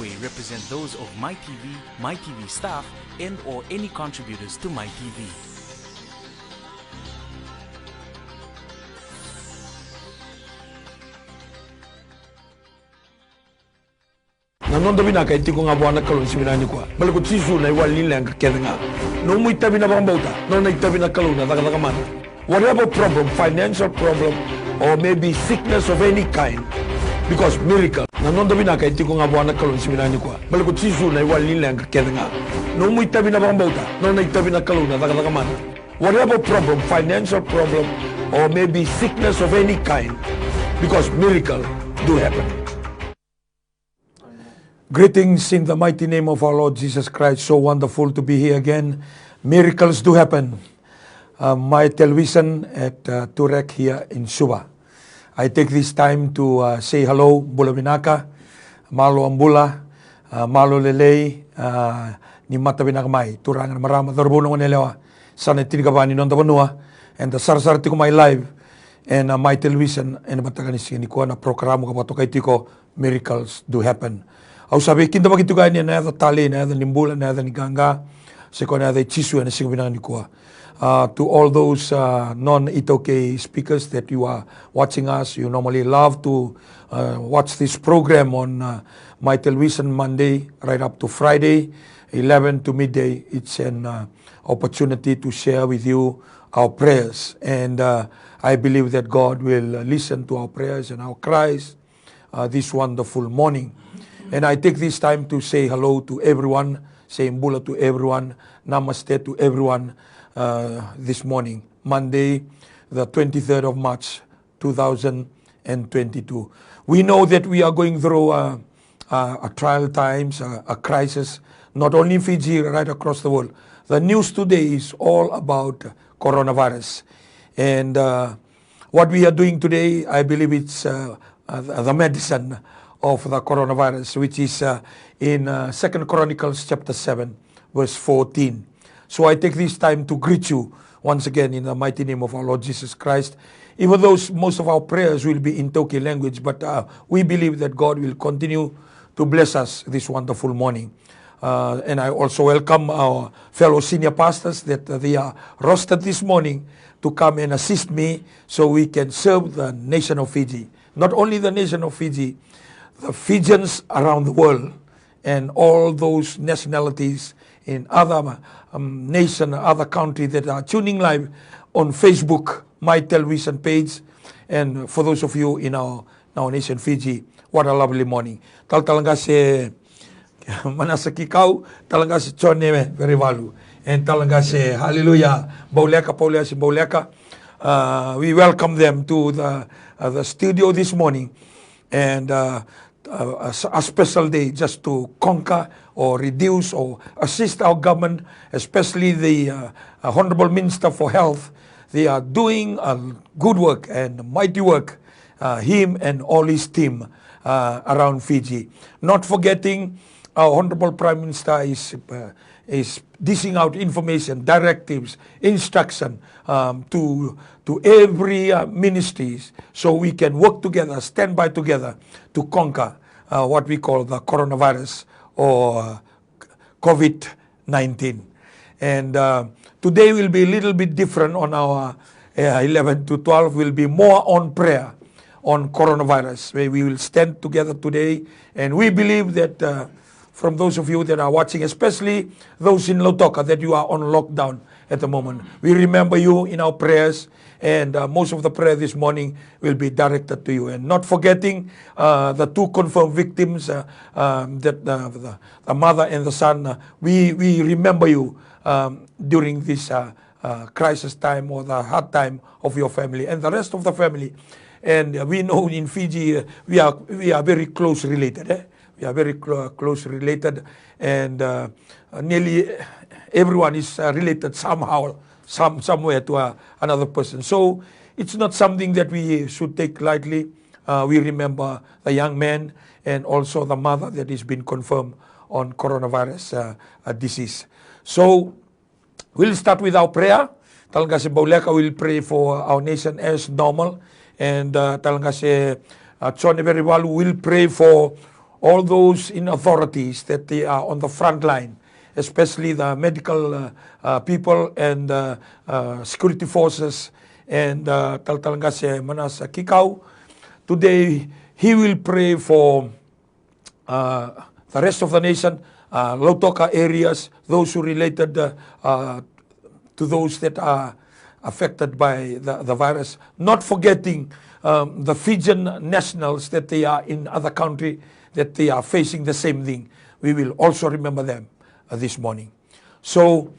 way represent those of My TV staff, and or any contributors to My TV. Nanondo bina kay tiko nga buwan kalon si binani ko. Malakot si Zul na iwalin lang kakeda nga. No mo itabi na bang bauta. No na itabi na kalon na takatakaman. Whatever problem, financial problem, or maybe sickness of any kind, because miracle. Nanondo bina kay tiko nga buwan kalon si binani ko. Malakot si Zul na iwalin lang kakeda nga. No mo itabi na bang bauta. No na itabi na kalon na takatakaman. Whatever problem, financial problem, or maybe sickness of any kind, because miracle do happen. Greetings in the mighty name of our Lord Jesus Christ. So wonderful to be here again. Miracles do happen. My television at Turek here in Suba. I take this time to say hello, Bula Binaka, Malo Ambula, Malo Lelei, ni Mata Binakamay, Turangan Marama, Darbunong Nelewa, Sanetinikabani Nondabanua, and the Sarsarti ko my live, and my television, and Bataganis, ni ko na programo ka pato kay tiko, miracles do happen. Au sabi kinda magitu gani na ada tali na ada nimbula na ada niganga seko na ada chisu na singo binang nikua. To all those non-Itoke speakers that you are watching us, you normally love to watch this program on my television Monday right up to Friday, 11 to midday. It's an opportunity to share with you our prayers, and I believe that God will listen to our prayers and our cries this wonderful morning. And I take this time to say hello to everyone, say mbula to everyone, namaste to everyone this morning, Monday, the 23rd of March, 2022. We know that we are going through a trial times, a crisis, not only in Fiji, right across the world. The news today is all about coronavirus. And what we are doing today, I believe it's the medicine of the coronavirus, which is in 2 Chronicles chapter 7, verse 14. So I take this time to greet you once again in the mighty name of our Lord Jesus Christ. Even though most of our prayers will be in Toki language, but we believe that God will continue to bless us this wonderful morning. And I also welcome our fellow senior pastors that they are rostered this morning to come and assist me so we can serve the nation of Fiji. Not only the nation of Fiji, the Fijians around the world, and all those nationalities in other nation, other countries that are tuning live on Facebook, my television page, and for those of you in our nation Fiji, what a lovely morning. Talaga si manasaki kau, talaga si chone very valu, and talaga si hallelujah, Bauleka Paulia si Bauleka. We welcome them to the studio this morning, and a special day just to conquer or reduce or assist our government, especially the Honorable Minister for Health. They are doing a good work and mighty work, him and all his team around Fiji. Not forgetting our Honorable Prime Minister is dishing out information, directives, instruction to every ministries, so we can work together, stand by together to conquer what we call the coronavirus or COVID-19. And today will be a little bit different on our 11 to 12 will be more on prayer on coronavirus, where we will stand together today. And we believe that from those of you that are watching, especially those in Lautoka, that you are on lockdown at the moment, we remember you in our prayers, and most of the prayer this morning will be directed to you. And not forgetting the two confirmed victims, that the mother and the son, we remember you during this crisis time or the hard time of your family and the rest of the family. And we know in Fiji we are very close related. We are very close related, and nearly everyone is related somehow, somewhere to another person. So it's not something that we should take lightly. We remember the young man and also the mother that has been confirmed on coronavirus disease. So we'll start with our prayer. Talaga si Bauleka will pray for our nation as normal, and talaga si Chone Verivalu will pray for all those in authorities that they are on the front line, especially the medical people and security forces and Taltalangase Manas Kikau. Today he will pray for the rest of the nation, Lautoka areas, those who related to those that are affected by the virus, not forgetting the Fijian nationals that they are in other country, that they are facing the same thing. We will also remember them this morning. So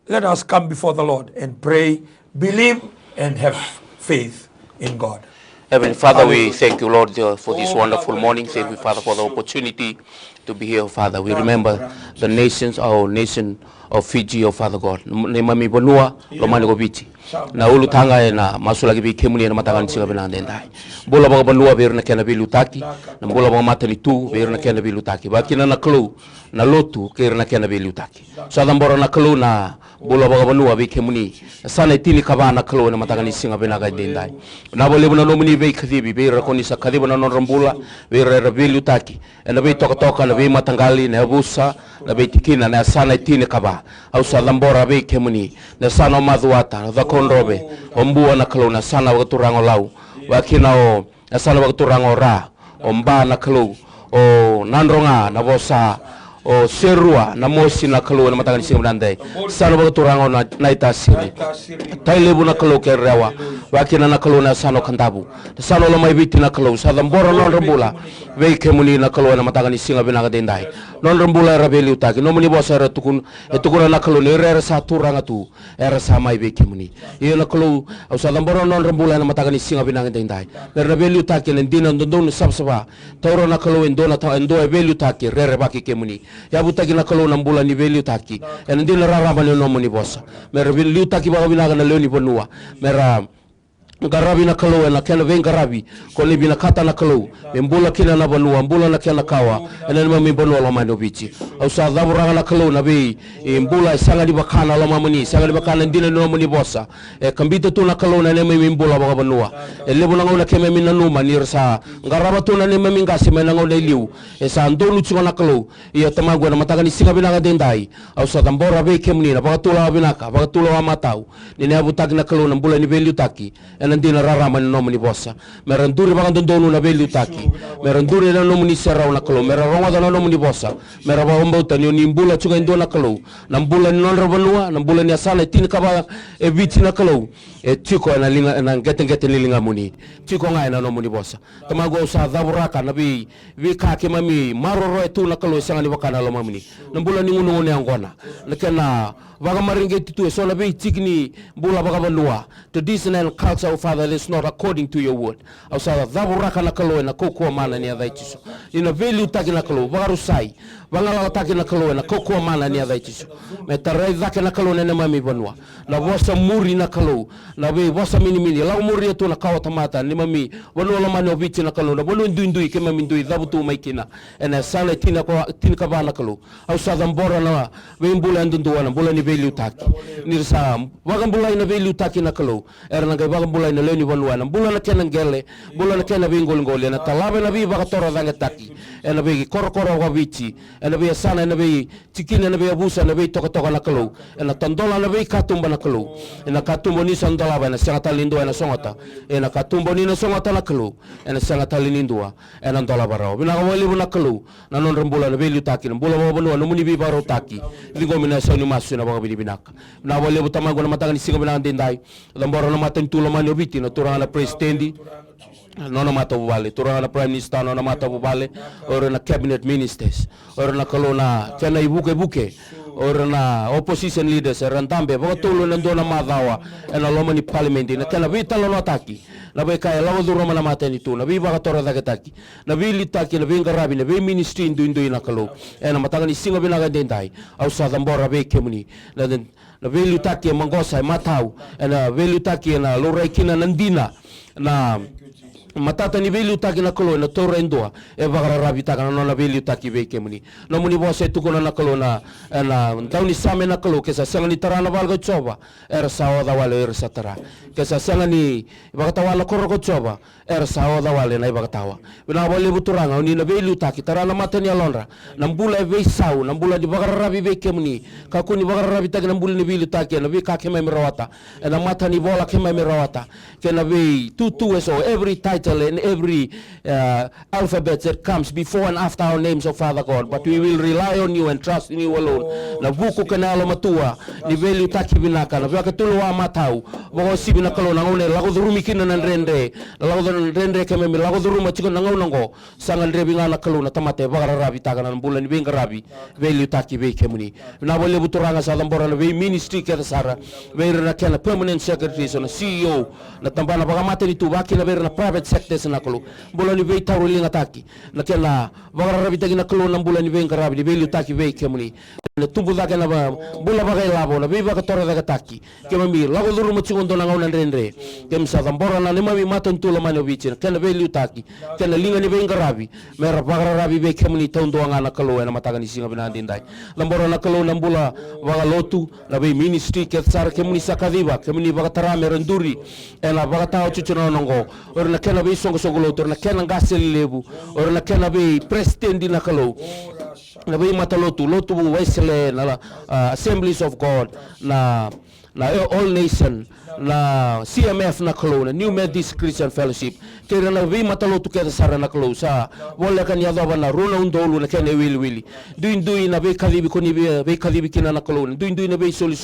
let us come before the Lord and pray, believe and have faith in God. Heavenly Father, we thank you, Lord, for this wonderful morning. Thank you, Father, for the opportunity to be here, Father. We remember the nations, our nation of Fiji, oh Father God. Nemami Bonua, Lomani Gobiti. Na ulu tanga na masula gibi kemuni na matangan singa binandendai. Bola baga Bonua beru na kena bilutaki, na bola baga matani tu beru na kena bilutaki. Bakina na klu na lotu keru na kena bilutaki. So adambora na klu na bola baga Bonua be kemuni. Sana itini kaba na klu na matangan singa binagandendai. Na bola buna nomuni be kadibi be rakoni sa kadibi na nonrambula be bilutaki. Na be toka na be matangali na busa na be tikina na sana itini kaba. Au sa adambora be kemuni na sana maduata na konrobe ombua na kalo na sana wakaturang lau wakina o na sana wakaturang ra omba na kalo o nandronga na bosa o serua na mosi na kalo na matangan singa bandai sana wakaturang na itasiri tailebu na kalo kerewa wakina na kalo na sana kantabu sana lo mai biti na kalo sa dambora non rambula ve kemuni na kalo na matangan singa binagandai non rambula rabeli utaki no muni bosa era tukun etukuna na kalo ni era sa turanga tu era sa mai be kemuni iyo na kalo au sa dambora non rambula na matangan singa binagandai rabeli utaki na dina ndon sabsaba tauro na kalo ndona ta ndo ebeli utaki rere baki kemuni ya butaki na kalo na mbula ni beli utaki en dina raraba no muni bosa mer beli utaki ba binaga na leoni bonua mera garabi na kalo na kena ven garabi ko le bina kata na kalo mbula kina na banua mbula na kena kawa ena mami bonua lo mano bichi au sa dabura na kalo na be mbula sanga di bakana lo mamuni sanga di bakana dina no muni bosa kambita tu na kalo na ne mami mbula ba banua lebu na ngona keme mina numa ni rsa garaba tu na ne mami ngasi mena ngona liu sa ndolu tsunga na kalo ia tamago na matagani singa bina ga dendai au sa dambora be kemni na bakatula binaka bakatula wa matau ni ne abutaki na kalo na mbula ni beli utaki dina rarama ni nomu ni bosa meranduri bagandondonu na beli utaki meranduri na nomu ni serau na kalo meraronga na nomu ni bosa meraba ombauta ni mbula chunga ndo na kalo na mbula ni non rabanua na mbula ni asana tin kaba e biti na kalo e tiko na linga na ngete ni linga muni tiko ngai na nomu ni bosa tamago sa dhaburaka na bi ka ke mami maroro e tu na kalo sanga ni bakana lo mamuni na mbula ni ngunu ne angona na kana vaga maringe titu so na be tikni mbula baga banua the Disneyland culture of Father is not according to your word au sa dhaburaka na kalo na kokua mana ni adhaitiso ina value taki na kalo varusai vangala taki na kalo na kokua mana ni adhaitiso metarai dhake na kalo na mami banua na wasa muri na kalo na be wasa mini lau muri tu na kawa tamata ni mami banua la mani obichi na kalo na bonu ndui ke mami ndui dhabutu maikina ena sala tina ka bana kalo au sa dhambora na mbula ndundua na mbula ni value taki nirsa waga mbula ina value taki na kalo era na waga mbula ina leni banua na mbula na kena ngele mbula na kena ngoli na talabe na bi waga tora dhanga taki ena be korokoro wa bichi ena be sana ena be tikina ena be abusa ena be toka na kalo ena tandola ena be katumba na kalo ena katumbo ni sandola ena sangata lindo ena songata ena katumbo ni na songata na kalo ena sangata linindua ena ndola barao bina wali na kalo na non rembula na be lutaki na mbula babo no muni bi baro taki lingo mina soni masu na baga binaka na wali butamago na matanga ni singa bina ndendai damboro na matentulo mani obiti na turanga na presidendi nona mata bubale turanga na prime minister nona mata bubale ora na cabinet ministers ora na kalona kana ibuke ora na opposition leaders rantambe bakatulo na ndona madawa na lomani parliament na kana vitalo no ataki na be kai lawo duro mana mata ni tu na bi bakatora dagataki na bi litaki na bi ngarabi na bi ministry ndu na kalo na matanga ni singa bina ga dendai au sa dambora be kemuni na be litaki mangosa matau na be litaki na lorai kina nandina na matata ni veli utaki na kalo na tora indoa e bagara rabi taka na veli utaki ve kemuni no muni bosa tu kona na kalo na tauni same na kalo kesa sanga ni tarana valga choba era sawa da wale era satara kesa sanga ni bagatawa la koroko choba era sawa da wale na bagatawa bina wale buturanga ni na veli utaki tarana mata ni alonra nambula ve sau nambula di bagara rabi ve kemuni kakuni bagara rabi taka nambula ni veli utaki na ve kakema mirawata na mata ni bola kema mirawata kena ve tutu so every title and every alphabet that comes before and after our names, of Father God. But we will rely on you and trust in you alone. Na buku kanalo matua, ni veli utaki binaka, na vaka tulu wa matau, wako si binakalo na ngone, lago dhurumi kina na nrendre, lago nrendre kememi, lago dhuruma chiko na ngaunango, sanga nrebi nga nakalo na tamate, waka rabi taka na mbula ni benga rabi, veli utaki vei kemuni. Na wale buturanga sa dambora na vei ministry kata sara, vei na kena permanent secretary, so na CEO, na tambana baka mate ni tu, baki na vei na private sectors na kalo, mbula ni vei tauro linga taki, na kena waka rabi taki na kalo na mbula ni vei ngarabi, ni veli utaki vei kemuni. Na tumbu dake na bula bagai labo na biba katora daga taki kemami lago duru machungondo na ngaunan rendre kemsa dambora na nemami maton tula mano bichi kena veli utaki kena linga ni venga rabi mera bagara rabi be kemuni tondo ngana kalo na mataga ni singa binandi ndai lambora na kalo na bula baga lotu na be ministry ke sar kemuni sakadiba kemuni baga tarame renduri ena baga tao chuchuna nongo or na kena be songo songo lotu na kena ngaseli lebu or na kena be president na kalo na be matalotu lotu waisele na Assemblies of God na All Nation na CMF na kalo na New Methodist Christian Fellowship kaya na vi matalotu kaya sara na kalo sa wala kanya doba na runa undolu na kaya wili duin na be kadibi koni be kadibi kina na kalo duin na be soli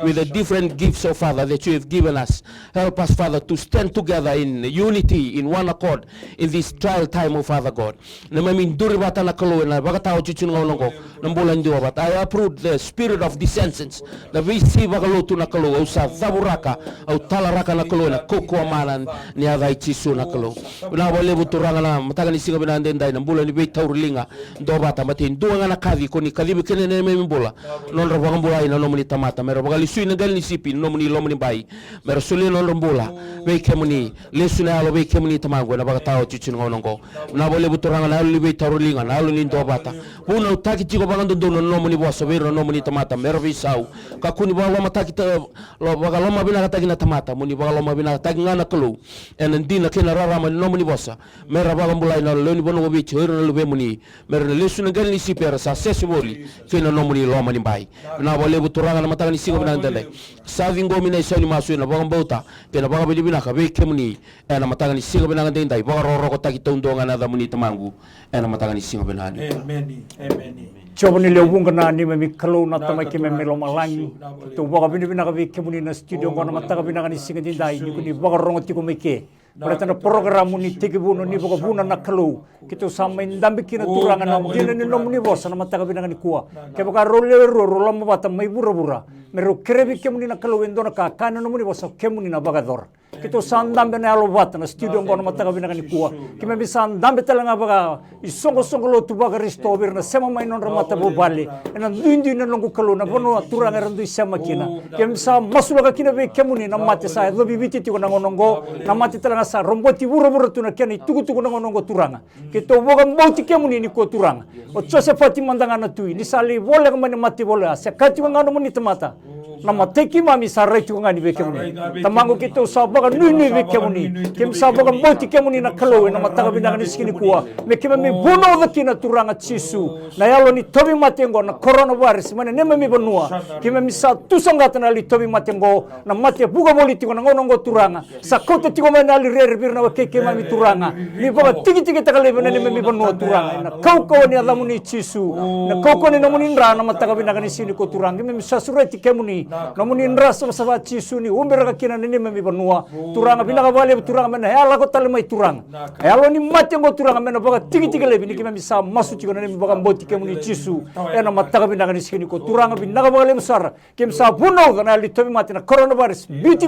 with the different gifts of Father that you have given us. Help us, Father, to stand together in unity, in one accord in this trial time, of Father God. Na mamin duri bata na kalo na bagatao chichun ngolongo na mbulan diwa bat. I approve the spirit of dissensions na vi si bagalotu na kalo au sa zaburaka au talaraka na kalo na koko amanan ni adai chisu na kalo na wale buturanga na mataga ni singa binande ndai na mbula ni be taurlinga ndo bata matin duanga na kadi koni kadibi kene ne mbula non ro mbula ina no muni tamata mero bagali sui na gal ni sipi no muni lo muni bai mero suli non mbula be kemuni lesuna alo be kemuni tamango na bagatao chichu ngonongo na wale buturanga na li be taurlinga na lo ni ndo bata buna utaki chiko bangando no muni boso bero no muni tamata mero visau kakuni bala mataki lo bagaloma bina tagi na tamata muni bagaloma bina tagi ngana kalo enandina kena rarama no muni bosa mera bagambulai na loni bono gobi choro na lube muni mera lesuna gal ni sipera sa sesiboli kena no muni lo mani bai na bole buturanga na matanga ni singo bina ndele savingo mina isoni masu na bagambota kena bagabili bina ka be kemuni na matanga ni singo bina ndendai bagaroro ko tagi tondonga na da muni tamangu na matanga ni singo bina amen. Coba ni lewung na ni memi kalau na tamai keme melo malangi tu baga bini bina kabi kemuni na studio ngona mata kabi na ni singa dindai ni kuni baga rongo tiko meke pada tanda program ni tiki buno ni baga buna na kalau kita sama indambi kina turangan na dina ni nomu ni bosa na mata kabi na ni kuah ke baga rola mabata mai bura meru kerebi kemuni na kalau endo na kakana nomu ni bosa kemuni na baga dor kita sandambe na alo bata na studio ngona mata kabi na ni kuah kime bisa sandambe talanga baga isongo lo tu baga restobir na sema mai non mata bobale ena duindi na longu kalau na bono turanga randu sama kina kem sa masulaga kina be kemuni na mate sa lo bibiti tiko na ngonongo na mate talanga sa romboti bura tu na kena tugu na ngonongo turanga kito boga mbauti kemuni ni ko turanga o chose fati mandanga na tui ni sali bola ka mani mati bola sa kati ngano muni tamata na mateki mami sarai tu ngani be kemuni tamango kito sa boga nui be kemuni kem sa boga mbauti kemuni na kalau na mataga binanga ni skini kuwa me kemami bono da kina turanga chisu na yalo ni tobi matengo na coronavirus mana nema mi bonua kime mi sa tusangata na li tobi matengo na mate buga politiko na ngonongo turanga sa kote tiko mana li rerbir na keke mami turanga ni boga tigi takale bena nema mi bonua turanga na kau ni adamu ni chisu na kau ni namuni ndra na mataga binaga ni sini ko turanga mi sa sureti kemuni namuni ndra sa sa chisu ni umbera kina nema mi bonua turanga binaga vale turanga mena yala ko tale mai turanga yalo ni matengo turanga mena boga tigi le bini kime mi sa masu tiko na mi boga mboti kemuni chisu ena mataga binaga ni sikini ko turanga binaga bagale besar kem sa buno na li tobi matina coronavirus biti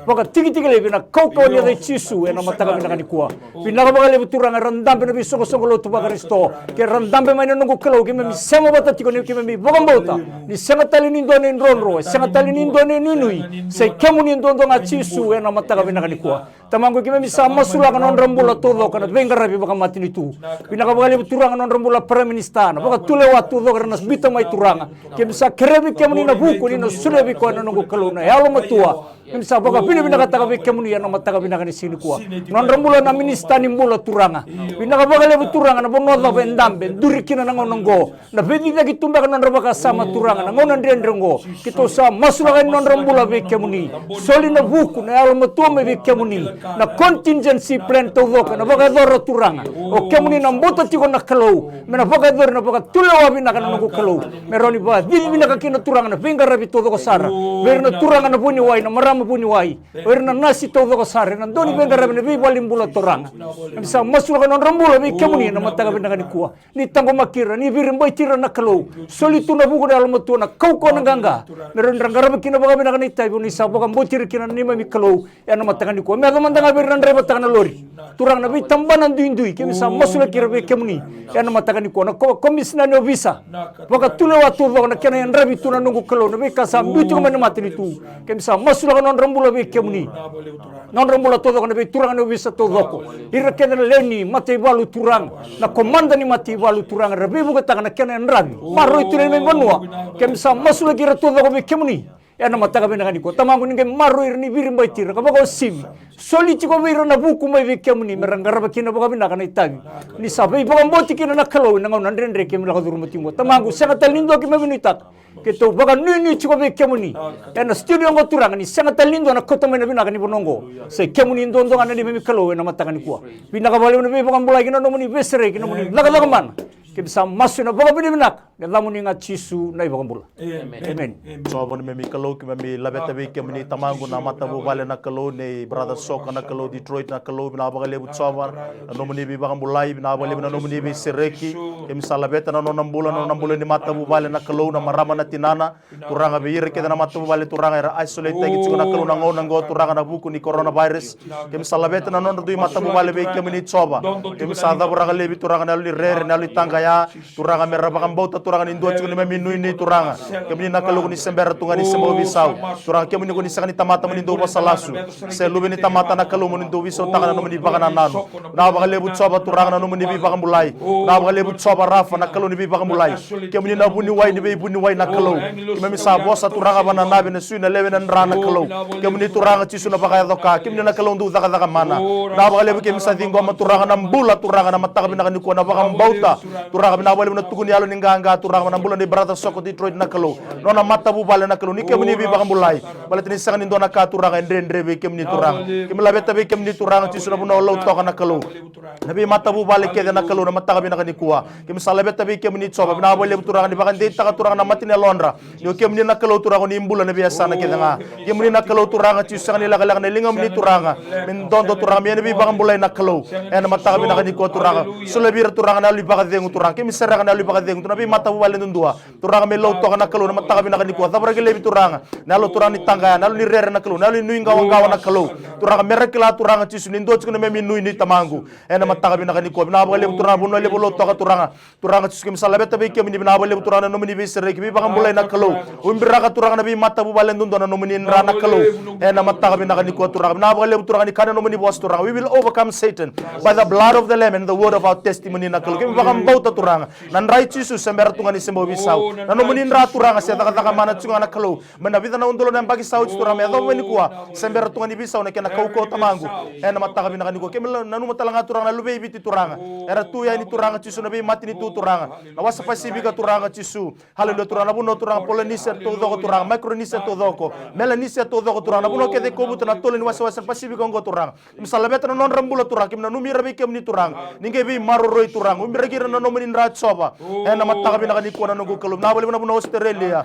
boga tigi le bina kau ni de chisu ena mataga binaga ni kuwa binaga bagale turanga randambe na biso ko lo tubaga risto ke randambe mai nungu kelo kem mi sema bata tiko ni kem mi boga mbota ni sema tali ni ndone nronro sema tali ni ndone ninui se kemuni ndondo nga chisu ena mataga binaga ni kuwa Tamangu kime misa masula kan on rambula todo kan venga rabi baka matini tu. Pinaka bakali turanga on rambula prime minister na baka tule watu do karena bita mai turanga. Kime sa kerebi kemuni na buku ni no sulebi ko na nungu kaluna. Ya lo matua. Kime sa baka pinaka taka kemuni ya no mataka pinaka ni sini kuwa. Non rambula na minister ni mbula turanga. Pinaka bakali turanga na bono do vendambe durikina na ngonongo. Na bedi lagi tumba kan on rabaka sama turanga na ngonan drengo. Kito sa masula kan non rambula be kemuni. Soli na buku na ya lo matua me be kemuni. Na contingency plan to voka na baka doro turanga o kemuni na mbota tiko na kalau mena baka doro na baka tulawa bina kana nungu kalau meroni ba dili bina kakina turanga na finga rabi to doko sara ber na turanga na puni wai na marama puni wai ber na nasi to doko sara na doni finga rabi na bi balimbula turanga bisa masuk kana rambula bi kemuni na mataga bina kana kuwa ni tango makira ni birim boy tira na kalau soli tuna buku na almatu na kau ko na ganga meron rangarabi kina baka bina kana itai buni sa baka mbotira kina ni mami kalau ya na mataga ni kuwa mandanga beran reba takana lori turang na bi tambanan duindui kemi sa masula kirbe kemuni yana matakani ko na komisna no visa baka tule watu baka na kena yan rabi tuna nungu kalo na bi kasa bitu ko man matini tu kemi sa masula non rambula be kemuni non rambula to na bi turang no visa to doko ira kena leni mate balu turang na komanda ni mate balu turang rabi buka takana kena yan rabi maro itu me banua kemi sa masula kira to doko be kemuni yana mataka bena kaniko tamangu ninge maru irni birim baitira kabako sim soli chiko biro na buku mai bekemuni merangaraba kina baka bena kana itabi ni sabai baka mboti kina na kalau na ngau ndrendre kemila kaduru mutimo tamangu sanga talindo kime binitak keto baka nini chiko bekemuni yana studio ngo turanga ni sanga talindo na kota mena bena kani bonongo se kemuni ndondo kana ni memi kalau na mataka ni kuwa bina kabale na baka mbulai kina no muni besere kina muni laga man kibisa masu na baka bininak gadamu ni ngachisu na ibaka mbula amen so abon memi kalau kami labeta be kemni tamangu na mata bo vale na kalau ne brother sok na kalau Detroit na kalau bina bagale but sabar no muni bi bagam bulai bina bagale bina no muni bi sereki kem salabeta na no nambula ni mata bo vale na kalau na marama na tinana turanga be yire na mata bo vale turanga era isolate gi na kalau na ngona ngo turanga na buku ni coronavirus kem salabeta na no du mata bo vale be kemni soba kem sada buragale bi turanga na li rere na li tangaya turanga merra bagam bauta turanga ni ndo ni memi ni turanga kemni na kalau ni sembera tunga ni sembo bisau turang kemuni ko ni sakani tamata muni do basalasu se lubeni tamata na kalu muni do biso takana no muni bagana nanu na bagale but soba turang na no muni bi bagam bulai na bagale but soba rafa na kalu ni bi bagam bulai kemuni na buni wai ni be buni wai na kalu kememi sa bosa turanga bana nabe na suina lewe na rana kalu kemuni turanga ci suna bagaya doka kemuni na kalu do daga daga mana na bagale kememi sa dingo ma turanga na mbula turanga na mataga bina ni ko na bagam bauta turanga na bagale na tuguni yalo ni nganga turanga na mbula ni brother soko Detroit na kalu no na mata bu bale na kalu ni kemuni bi bagam bulai balatini sangan indo na ka turanga ndre be kemni turanga kemla beta be kemni turanga ci suna bu no law to kana kalu nabi mata bu bale ke na kalu na mata bi na ni kuwa kem sala beta be kemni soba na bale turanga ni bagan de ta turanga na matine londra yo kemni na kalu turanga ni mbula na bi asana ke nga kemni na kalu turanga ci sangan ni laga ne lingam ni turanga min don do turanga mi bi bagam bulai na kalu en mata bi na ni ko turanga sula bi turanga na li baga de turanga kemi seranga na li baga de nabi mata bu bale ndua turanga me law to kana kalu na mata bi na ni ko sabra ke le bi turanga nalo turang ni tangga nalo ni rere na kalu nalo nui ngawa na kalu turanga merekla turanga ci suni ndo ci no memi nui ni tamangu ena mataga bina kani ko bina bale turanga bunno le bolo to turanga ci skim sala beta be kemi bina bale turanga no meni be sere ki ba ngambulay na kalu umbira ka turanga na bi matta bu bale ndo na no meni ra na kalu ena mataga bina kani ko turanga bina bale turanga ni kana no meni bos turanga we will overcome Satan by the blood of the lamb and the word of our testimony na kalu kemi ba ngambauta turanga nan rai ci su sembera tunga ni sembo bisau na no meni ra turanga se taka mana tunga na kalu mena vida na undolo na bagi sau ci turanga do meni kuwa sembera tunga ni bisau na kena kau ko tamangu ena mataga bina kani ko kemi nanu matalanga turanga lube biti turanga era tu ya ni turanga ci su na be mati ni tu turanga na wasa pasibiga turanga ci su haleluya turanga buno turanga polenisa to do turanga micronisa to do melanisa to do turanga buno kede ko butana tolen wasa pasibiga ngo turanga misala beta non rambula turanga kimna numira be kemni turanga ninge bi maroroi turanga umira gira no nomin rat soba ena mataga bina kani ko na ngo kalum na bale buno Australia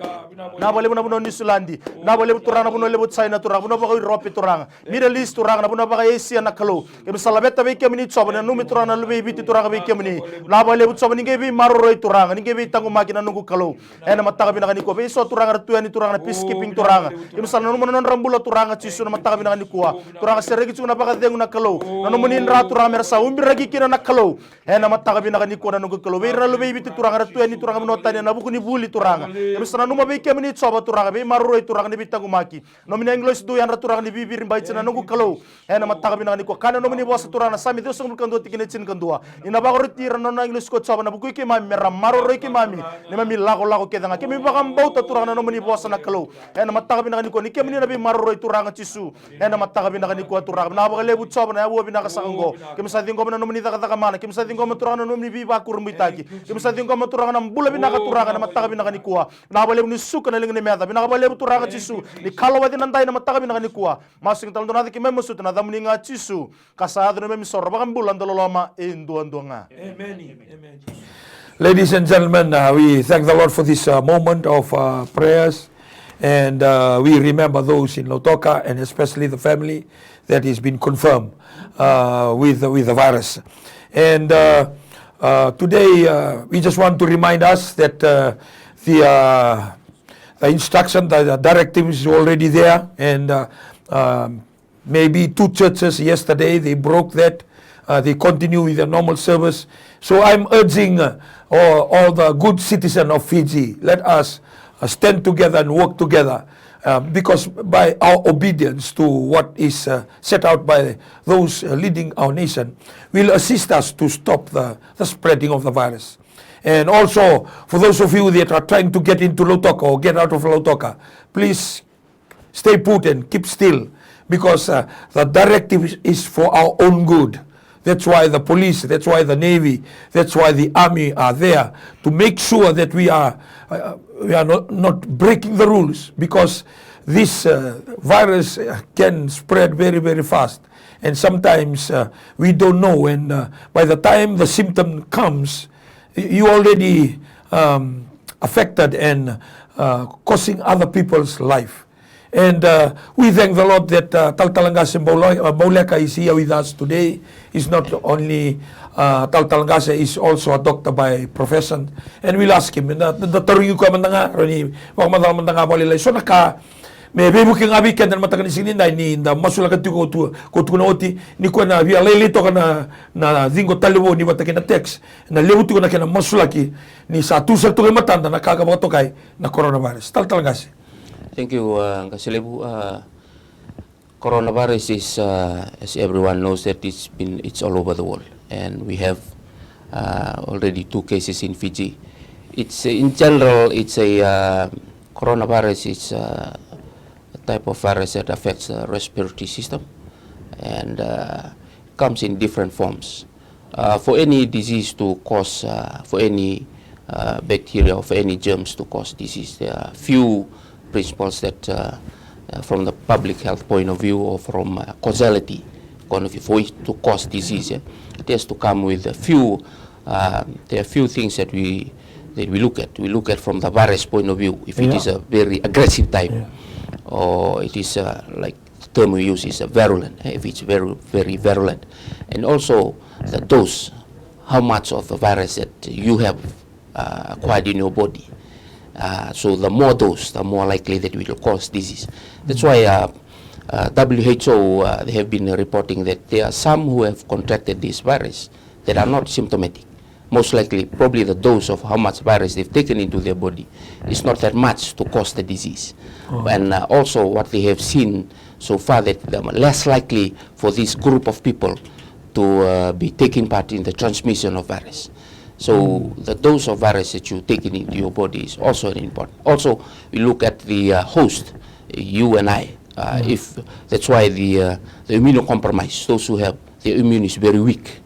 na bale buno New Zealand na bale turanga buno lebut China turanga buno ba Europe turanga Middle East turanga buno ba Asia na kalu misala beta be kemni soba na numi turanga lube biti turanga be kemni na bale but soba ninge bi maroroi turanga ninge bi tangu makina nungu kalau ena mataga bina kani ko be so turanga tu yani turanga peacekeeping turanga imsal nanu non rambula turanga ci sunu mataga bina kani ko turanga seregi ci na baga dengu na kalau nanu munin ra turanga mersa umbi ragi kina na kalau ena mataga bina kani ko nanu kalo be ralo be biti turanga tu ni turanga no tani na buku ni buli turanga kami sana numa be kemi ni tsoba turanga be maruro turanga ni bitangu maki no mini English do yandra turanga ni bibir mbai tsena nungu kalo ena mataka bina ni ko kana no mini bosa turanga sami do sungul kando tikine chin kandua ina ba tira no na English ko tsoba na buku ke mami mera maruro ke mami ni mami lago kedanga kemi ba kam bauta turanga no mini bosa na kalo ena mataka bina ni ko ni kemi ni na be maruro turanga chisu ena mataka bina ni ko turanga na ba lebu tsoba na wo bina ka sango kemi sa dingo na no mini taka mana kemi sa dingo turanga no mini biba kurmbitaki kemi sa dingo turanga na bula bina ka turanga na mataka bina ni kuwa na ba lebu ni suka na lingi ni meta bina ba lebu turanga chisu ni kalo wadi nandai na mataka bina ni kuwa masing tal donati ki memo sut na damuni nga chisu kasado na memi sorba kan bulan dololoma enduandonga. Amen. Ladies and gentlemen, we thank the Lord for this moment of prayers, and we remember those in Lautoka and especially the family that has been confirmed with the virus. And today we just want to remind us that the instruction, the directive is already there, and maybe 2 churches yesterday they broke that. They continue with the normal service. So I'm urging all the good citizens of Fiji, let us stand together and work together, because by our obedience to what is set out by those leading our nation will assist us to stop the spreading of the virus. And also, for those of you that are trying to get into Lautoka or get out of Lautoka, please stay put and keep still, because the directive is for our own good. That's why the police, that's why the Navy, that's why the Army are there, to make sure that we are not breaking the rules, because this virus can spread very, very fast. And sometimes we don't know, and by the time the symptom comes, you already affected and causing other people's life. And we thank the Lord that Taltalangase Mauleka is here with us today. He's not only Taltalangase, is also a doctor by profession. And we'll ask him, tarungi ko mandanga, roni, wag madal mandanga walilay. So naka, may bebu king abi kan dan matakan isinin na ni da masulakan tu ko tu na oti ni ko na via lelito ka na zingo talibo ni matakin na text na lebutu ko na kana masulaki ni sa tusal tu matanda na kagabato kay na coronavirus. Taltalangase. Thank you, Kaselebu. Coronavirus is, as everyone knows, that it's all over the world, and we have already 2 cases in Fiji. It's in general, it's a coronavirus. It's a type of virus that affects the respiratory system, and comes in different forms. For any disease to cause, for any bacteria or for any germs to cause disease, there are few principles that from the public health point of view or from causality point of view, for it to cause disease, it has to come with a few, there are few things that we look at. We look at from the virus point of view, if it is a very aggressive type, or it is like the term we use is virulent, if it's very, very virulent. And also the dose, how much of the virus that you have acquired in your body. So the more dose, the more likely that it will cause disease. That's why WHO, they have been reporting that there are some who have contracted this virus that are not symptomatic. Most likely, probably the dose of how much virus they've taken into their body is not that much to cause the disease. And also what they have seen so far, that they're less likely for this group of people to be taking part in the transmission of virus. So the dose of virus that you take into your body is also important. Also, we look at the host, you and I. If that's why the immunocompromised, those who have their immune is very weak,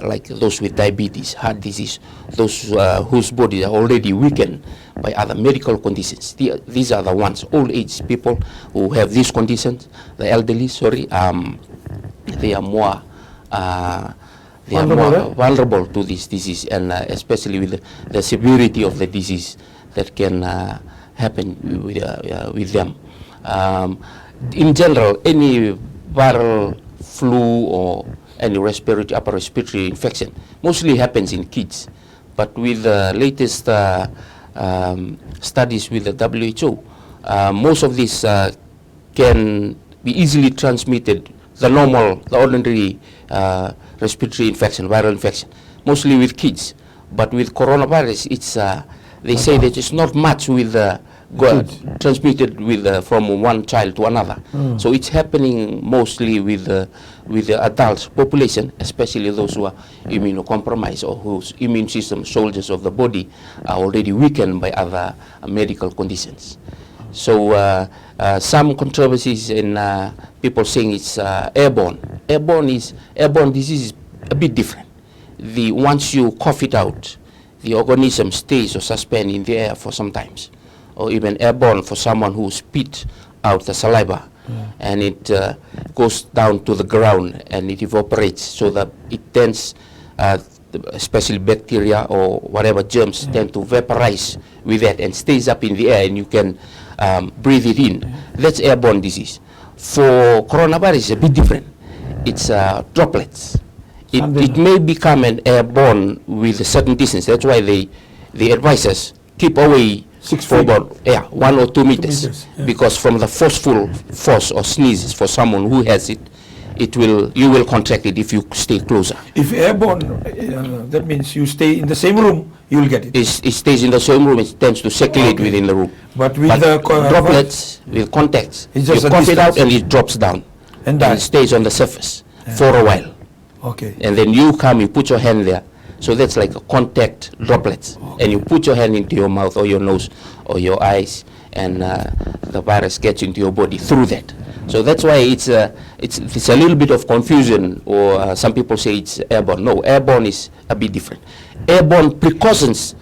like those with diabetes, heart disease, those whose bodies are already weakened by other medical conditions. These are the ones, old age people who have these conditions, the elderly, they are more vulnerable to this disease, and especially with the severity of the disease that can happen with them. In general, any viral flu or any upper respiratory infection mostly happens in kids, but with the latest studies with the WHO, most of these can be easily transmitted, the ordinary respiratory infection, viral infection, mostly with kids. But with coronavirus, it's they say that it's not much with transmitted with from one child to another. So it's happening mostly with the adult population, especially those who are immunocompromised or whose immune system, soldiers of the body, are already weakened by other medical conditions. So some controversies in people saying it's airborne. Airborne disease is a bit different. Once you cough it out, the organism stays or suspend in the air for some times, or even airborne for someone who spit out the saliva, and it goes down to the ground and it evaporates, so that it tends, especially bacteria or whatever germs, tend to vaporize with that and stays up in the air, and you can breathe it in. That's airborne disease. For coronavirus, it's a bit different. It's droplets. It may become an airborne with a certain distance. That's why they advise us keep away 6 for feet. about 1 or 2 meters, because from the forceful force or sneezes for someone who has it, you will contract it if you stay closer. If airborne, that means you stay in the same room, you will get it. It stays in the same room. It tends to circulate within the room. But with the droplets, with contacts, it's you just a cough it out distance. and it drops down, And and it stays on the surface for a while. Okay. And then you come, you put your hand there. So that's like a contact droplets. And you put your hand into your mouth or your nose or your eyes, and the virus gets into your body through that. So that's why it's a little bit of confusion, or some people say it's airborne. No, airborne is a bit different. Airborne precautions,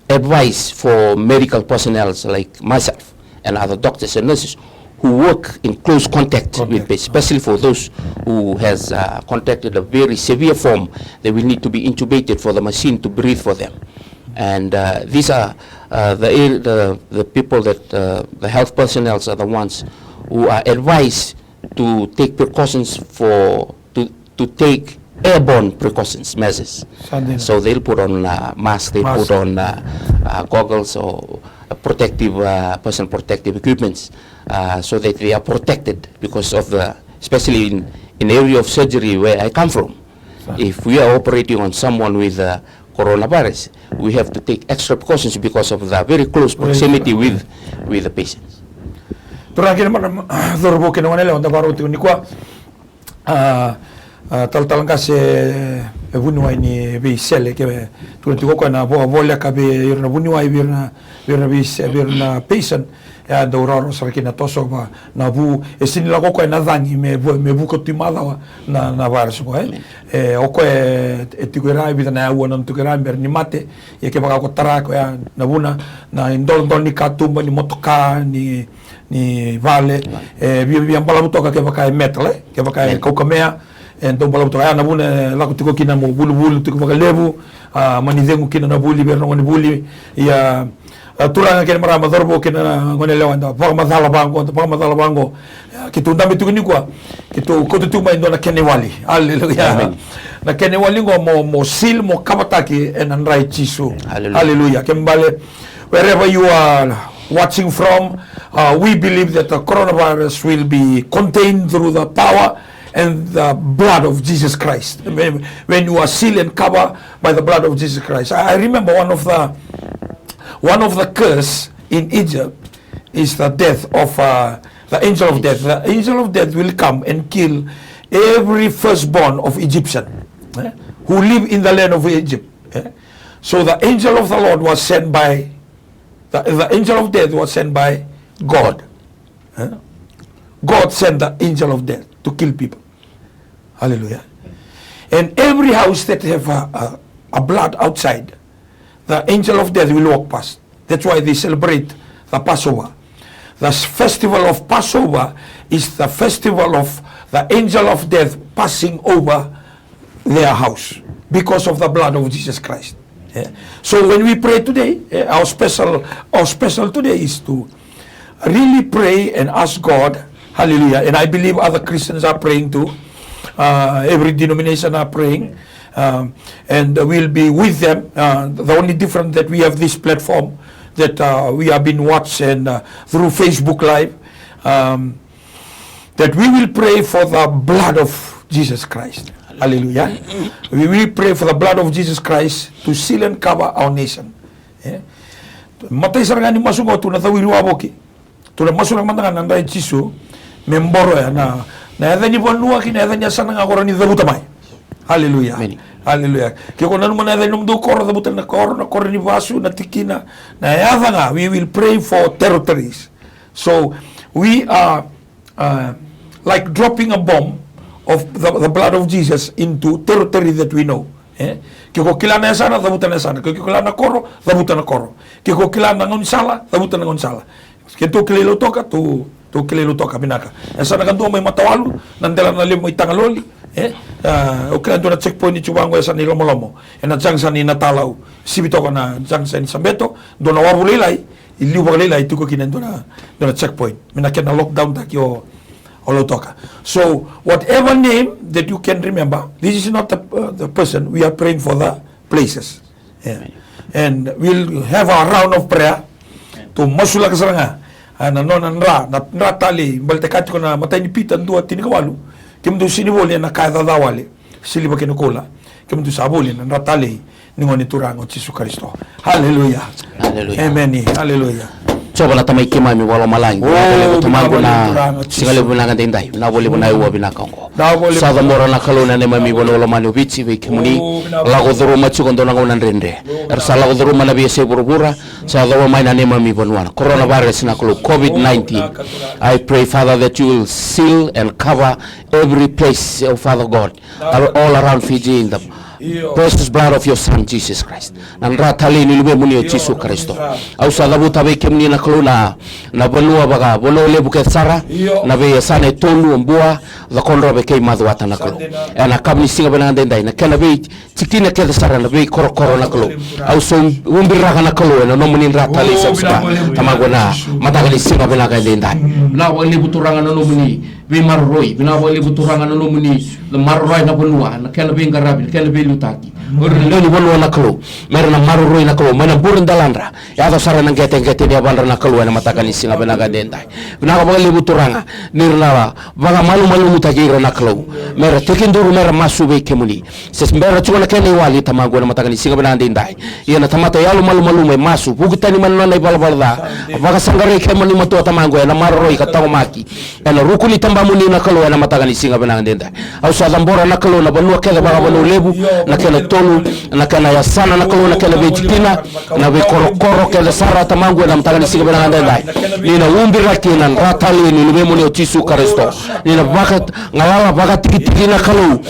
advice for medical personnel like myself and other doctors and nurses who work in close contact with patients, especially for those who has contracted a very severe form. They will need to be intubated for the machine to breathe for them. And these are the people that the health personnel are the ones who are advised to take precautions to take airborne precautions measures. So they'll put on masks, they put on goggles or protective personal protective equipments, so that they are protected, because of especially in area of surgery where I come from. If we are operating on someone with coronavirus, we have to take extra precautions because of the very close proximity with the patients. Turakin naman dorbo kinwanele on the barote unikwa tal kasi vunwa ni bisele ke tuntiko ko na volia ka be irna vunwa birna birna patient ya doraro sakina toso ba na bu esin la ko na dangi me bu ko timada na varso ko o ko etikura bi na wona tukura ber ni mate ye ke baka ko tara ko ya na buna na indol ni katumba ni motoka ni vale bi ambala butoka ke baka metal ke baka ko kamea então bala butoka na buna la ko tiko kina mo bulu tiko baka lebu manizengu kina na buli ber no ni buli ya turanga kena marama dorbo kena ngone lewanda pa mazala bango kitu ndambe tukuni kwa kitu kotu tuma indona kene wali haleluya na kene wali ngo mo sil mo kabataki and right chisu haleluya kembale wherever you are watching from, we believe that the coronavirus will be contained through the power and the blood of Jesus Christ. When you are sealed and covered by the blood of Jesus Christ. I remember one of the curse in Egypt is the death of the angel of death. The angel of death will come and kill every firstborn of Egyptian who live in the land of Egypt. So the angel of the Lord was sent by the angel of death was sent by God. God sent the angel of death to kill people. Hallelujah. And every house that have a blood outside, the angel of death will walk past. That's why they celebrate the Passover. The festival of Passover is the festival of the angel of death passing over their house because of the blood of Jesus Christ. So when we pray today, our special today is to really pray and ask God, hallelujah, and I believe other Christians are praying too, every denomination are praying, and we'll be with them. The only difference that we have this platform that we have been watched and through Facebook Live, that we will pray for the blood of Jesus Christ. Hallelujah. We will pray for the blood of Jesus Christ to seal and cover our nation. Matay sarangani masungo tu na tawiri waboki. Tu na masunang mandangan nandai Jisu memboro ya na edeni bonua ki na edeni sana ngakora ni dabutamay. Hallelujah. Hallelujah. Kaya kung naman edeni numdo koro dabutan na koro ni vasu na tikina na yada nga, we will pray for territories. So we are like dropping a bomb of the blood of Jesus into territory that we know. Kiko kilana sana, dabutan na sana. Kiko kilana koro, dabutan na koro. Kiko kilana ngonsala, dabutan na ngonsala. Kito kilelo toka, tu kilelo toka binaka. Esa na kanto may matawalu, nandela na limo itangaloli. O kaya doon na checkpoint ni Chubango esa ni Lomo-Lomo. E na jang sa ni Natalaw, sibito ko na jang sa ni Sambeto, doon na wabulilay, iliwag ito ko kinan doon na checkpoint. Minakyan na lockdown taki o Olotoka. So, whatever name that you can remember, this is not the person. We are praying for the places. And we'll have a round of prayer to masula kasaranga. Nanra tali, baltekati ko na matay ni Pitan dua tinikawalu. Kimdo siniboli na kaya dadawali. Siliba kinukula. Kimdo saboli na natali ningon iturango Jesu Kristo. Hallelujah. Hallelujah. Amen. Hallelujah. Coba la tamay kimami wala malang. Tumago na singale bunangan tinday. Na boli bunay uwa binakango. Sa damora na kaluna ni mami wala mani ubici we kimuni. Lago duru machu kondo na ngunan rende. Sa lago duru manabi se burubura. Sa dawa may na ni mami bunwana. Coronavirus na kulo COVID-19. I pray, Father, that you will seal and cover every place, oh Father God, all around Fiji in the precious blood of your Son Jesus Christ. Nanratali ni lube muni o Jesu Kristo. Au sa labu tabe kemni na kaluna na bonua baga bono lebu ke sara na be sane tonu mbua the konro be kay madwata na kalu. Na kamni singa benang dendai na kana be tiktina ke sara na be koro na kalu. Au so umbiraga na kalu na nomuni ratali sa tamago na matagali singa benang dendai. Na wali buturanga na nomuni be marroi bina wali buturanga na nomuni the marroi na bonua na kana be ngarabi kana be lutaki urloni bonua na kalu merna marroi na kalu mana burun dalandra ya to sara na gete dia bandra na kalu na matakani singa benaga dendai bina wali buturanga nirna baga malu mutaki na kalu mera tekinduru mera masube kemuni ses mera chuna kene wali tamago na matakani singa benaga dendai yana tamata yalu malu me masu bugitani manna na balbalda baga sangare kemuni mato tamago na marroi kataw maki na rukuni muni na kalu na matagani singa benang denda au sa dambora na kalu na banua kele baga banu lebu na kele tolu na kana ya sana na kalu na kele bejitina na be korokoro kele sara tamangu na matagani singa benang denda ni na umbira kina ratali ni lube muni o Jesu Kristo ni na bakat ngawala baga tiki na kalu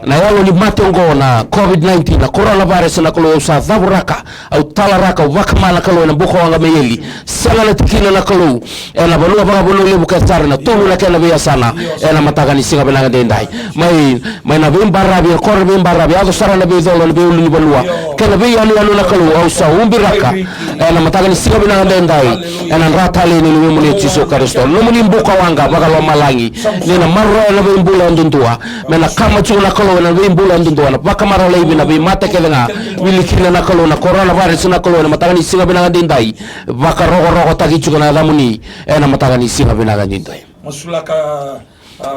na yalo ni matongo na COVID-19 na coronavirus na kalu sa dhaburaka au talaraka wakamala kalu na buko wanga meyeli sala na tikina na kalu na banua baga banu lebu sara na tolu na kena bia sana na matagani singa benanga dendai mai na bimbarabi kor bimbarabi ado sara na bezolo na beulu balua kena bia alu na kalu au sa umbiraka na matagani singa benanga dendai na ratali ni muni Jesu Kristo no muni mbuka wanga baga lo malangi ni na marro na bimbula ndundua mena kama chuna kalu na bimbula ndundua na baka maro leibi na bimate kelenga wilikina na kalu na coronavirus na kalu na matagani singa benanga dendai baka rogo tagi chuna na muni na matagani singa benanga dendai masulaka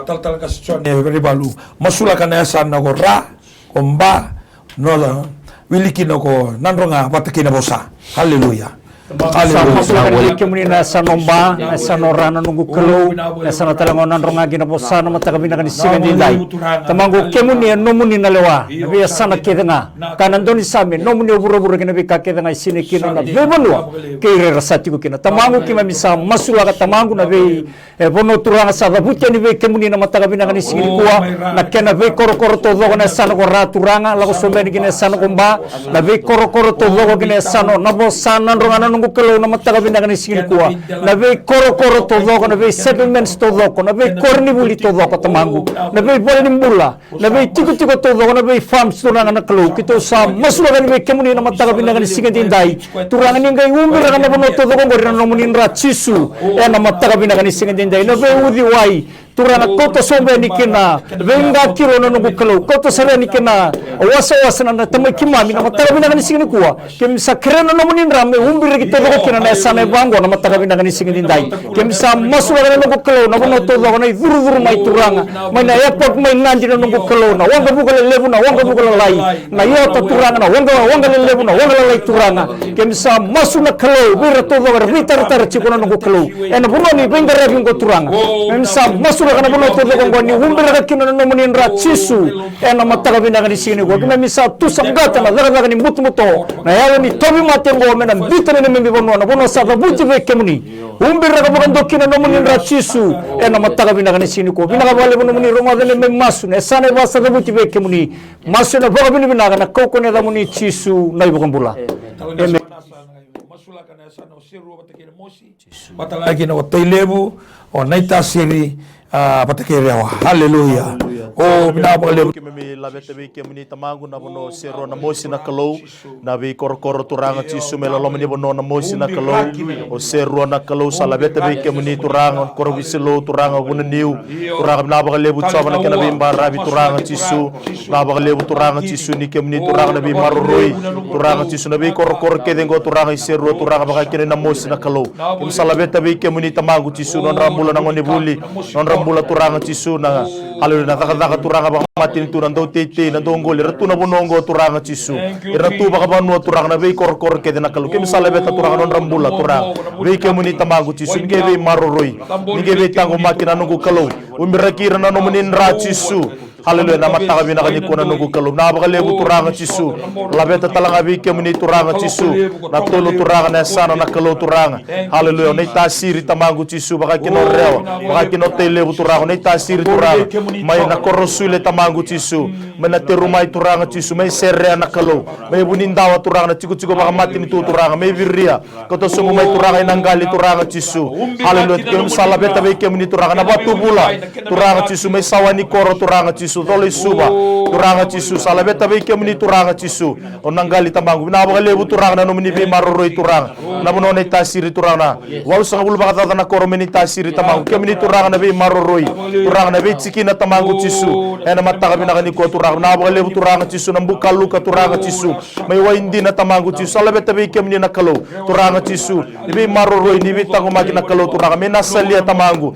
tal ka sitwan ribalu masulaka na sana ko ra komba no wilikino ko nanronga batakina bosa. Hallelujah. Hallelujah. Kemuni na sanomba na sanorana nungu kelu na sanatalangonan ronga na bosa na matagabi na kanisigan dinday tamango kemuni nomuni na lewa nabi sana kedenga kanandoni sami nomuni obura kinabi kakedenga sine kino na bebanua kire rasati ko kina tamango kimamisa masula ka tamango na be bono turanga sa babutia ni be kemuni na matagabi na kanisigan kuwa na kena be korokoro to dogo na sana ko raturanga lago sombeni kina sana komba na be korokoro to dogo kina sana na bosa na ronga nungu kelo na matagabi na kanisigan kuwa na be korokoro to dogo na be settlements to dogo na be kornibuli to dogo tamango na be bolnimbula na be tiko to dogo na be farms to na kelo kito sa masula ka ni be kemuni na matagabi na kanisigan dinday turanga ni ngai umbira ka na bono to dogo ngori na nomunin ra Jesu na matagabi na kanisigan dinday na be udi wai turanga koto sombe ni kina venga kiro na nungu kalau koto sare ni kina wasa na tamai kimami na matara bina ni singini kuwa kemisa kirena na munin rame umbiri kita ko kina na sana bango na matara bina ni singini dai kemisa masura na nungu kalau na bono to na zuru mai turanga mai na airport mai nganji na nungu kalau na wanga bugala lebu na wanga bugala lai na yota turanga na wanga lebu na wanga lai turanga kemisa masuna kalau bira to na rita chikona nungu kalau ena bono ni benga revi ngo turanga kemisa masura kana bono to ngo ni umbiri ka kina na munin ra chisu ena matara bina ni singini ko kemisa tu samgata na laga ni mutu na yawe ni tobi matengo mena bitane ne membi bono na bono sa babuti ve kemuni umbira ka bogando kina no munin ra chisu ena mataka bina ka ni sini ko bina ka bale bono muni roma dele me masu ne sane ba sa babuti ve kemuni masu na boga bina na koko ne da muni chisu na ibo kambula masula kana sana siru batakere mosi batalagi na watailebu o naita siri patakere wa haleluya o bina bale kemi labete be kemi tamangu na bono sero na mosi na kalau na be kor turanga chisu melo lomni bono na mosi na kalau o sero na kalau salabete be kemi turanga kor biselo turanga bono niu turanga na ba lebu tsaba na kana be mbara bi turanga chisu na ba lebu turanga chisu ni kemi turanga na be maruroi turanga chisu na be kor kedengo turanga sero turanga ba kene na mosi na kalau im salabete be kemi tamangu chisu non rambula na ngoni buli non rambula turanga chisu na haleluya na taka turanga ba matin tu nando tete nando ngol ratu na bonongo turanga chisu ratu ba kabanu turanga na be kor ke na kalu ke misale beta turanga non rambula turanga be ke muni tamangu chisu nge be maroroi nge be tango makina nungu kalu umirakira na no munin ra chisu haleluya na mataka bina kani kona nungu kalu na ba lebu turanga chisu labeta talanga be ke muni turanga chisu na tolo turanga na sana na kalu turanga haleluya ne tasiri tamangu chisu ba kino rewa ba kino telebu turanga ne tasiri turanga mai na korosule tamangu chisu mena terumai turanga chisu mai serre na kalu mai bunindawa turanga chiku ba mati ni tu turanga mai viria koto sumu mai turanga inangali turanga chisu haleluya kem salabeta be kem ni turanga na batu bula turanga chisu mai sawani koro turanga chisu dole suba turanga chisu salabeta be kem ni turanga chisu onangali tamangu na ba lebu turanga na nomini be maroroi turanga na bonone tasiri turanga wau sanga bulu bakata na koro meni tasiri tamangu kem ni turanga na be maroroi turanga na be cikina tamangu chisu ena mataka bina kani ko turanga na ba lebu turanga chisu na buka luka turanga chisu mai waindi na tamangu chisu salabeta be kem ni na kalo turanga chisu ibe maroroi ni bitango makina kalo turanga mena salia tamangu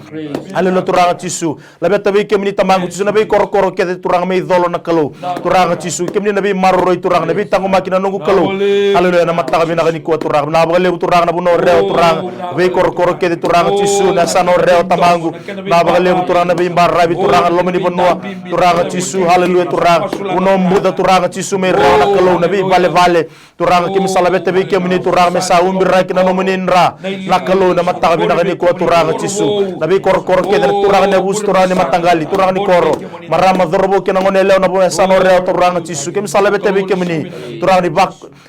alelo turanga chisu labeta be kem ni tamangu chisu na be koro kede turanga me dolo na kalo turanga chisu kem ni na be maroroi turanga na be tango makina nungu kalo alelo na mataka bina kani ko turanga na ba lebu turanga na buno reo turanga be koro kede turanga chisu na sano reo tamangu na ba lebu turanga na be mbarabi turanga lomini bonua turanga chisu haleluya turanga uno muda turanga chisu me reo na kalo na be vale turanga kem salabeta be kem ni turanga me sa umbira kina no muninra na kalo na mataka bina kani ko turanga chisu na be koro kede turanga ne bus turanga ne matangali turanga ni koro marama dorobo kina ngone leo na bo sano reo turanga chisu kem salabeta be kem ni turanga ni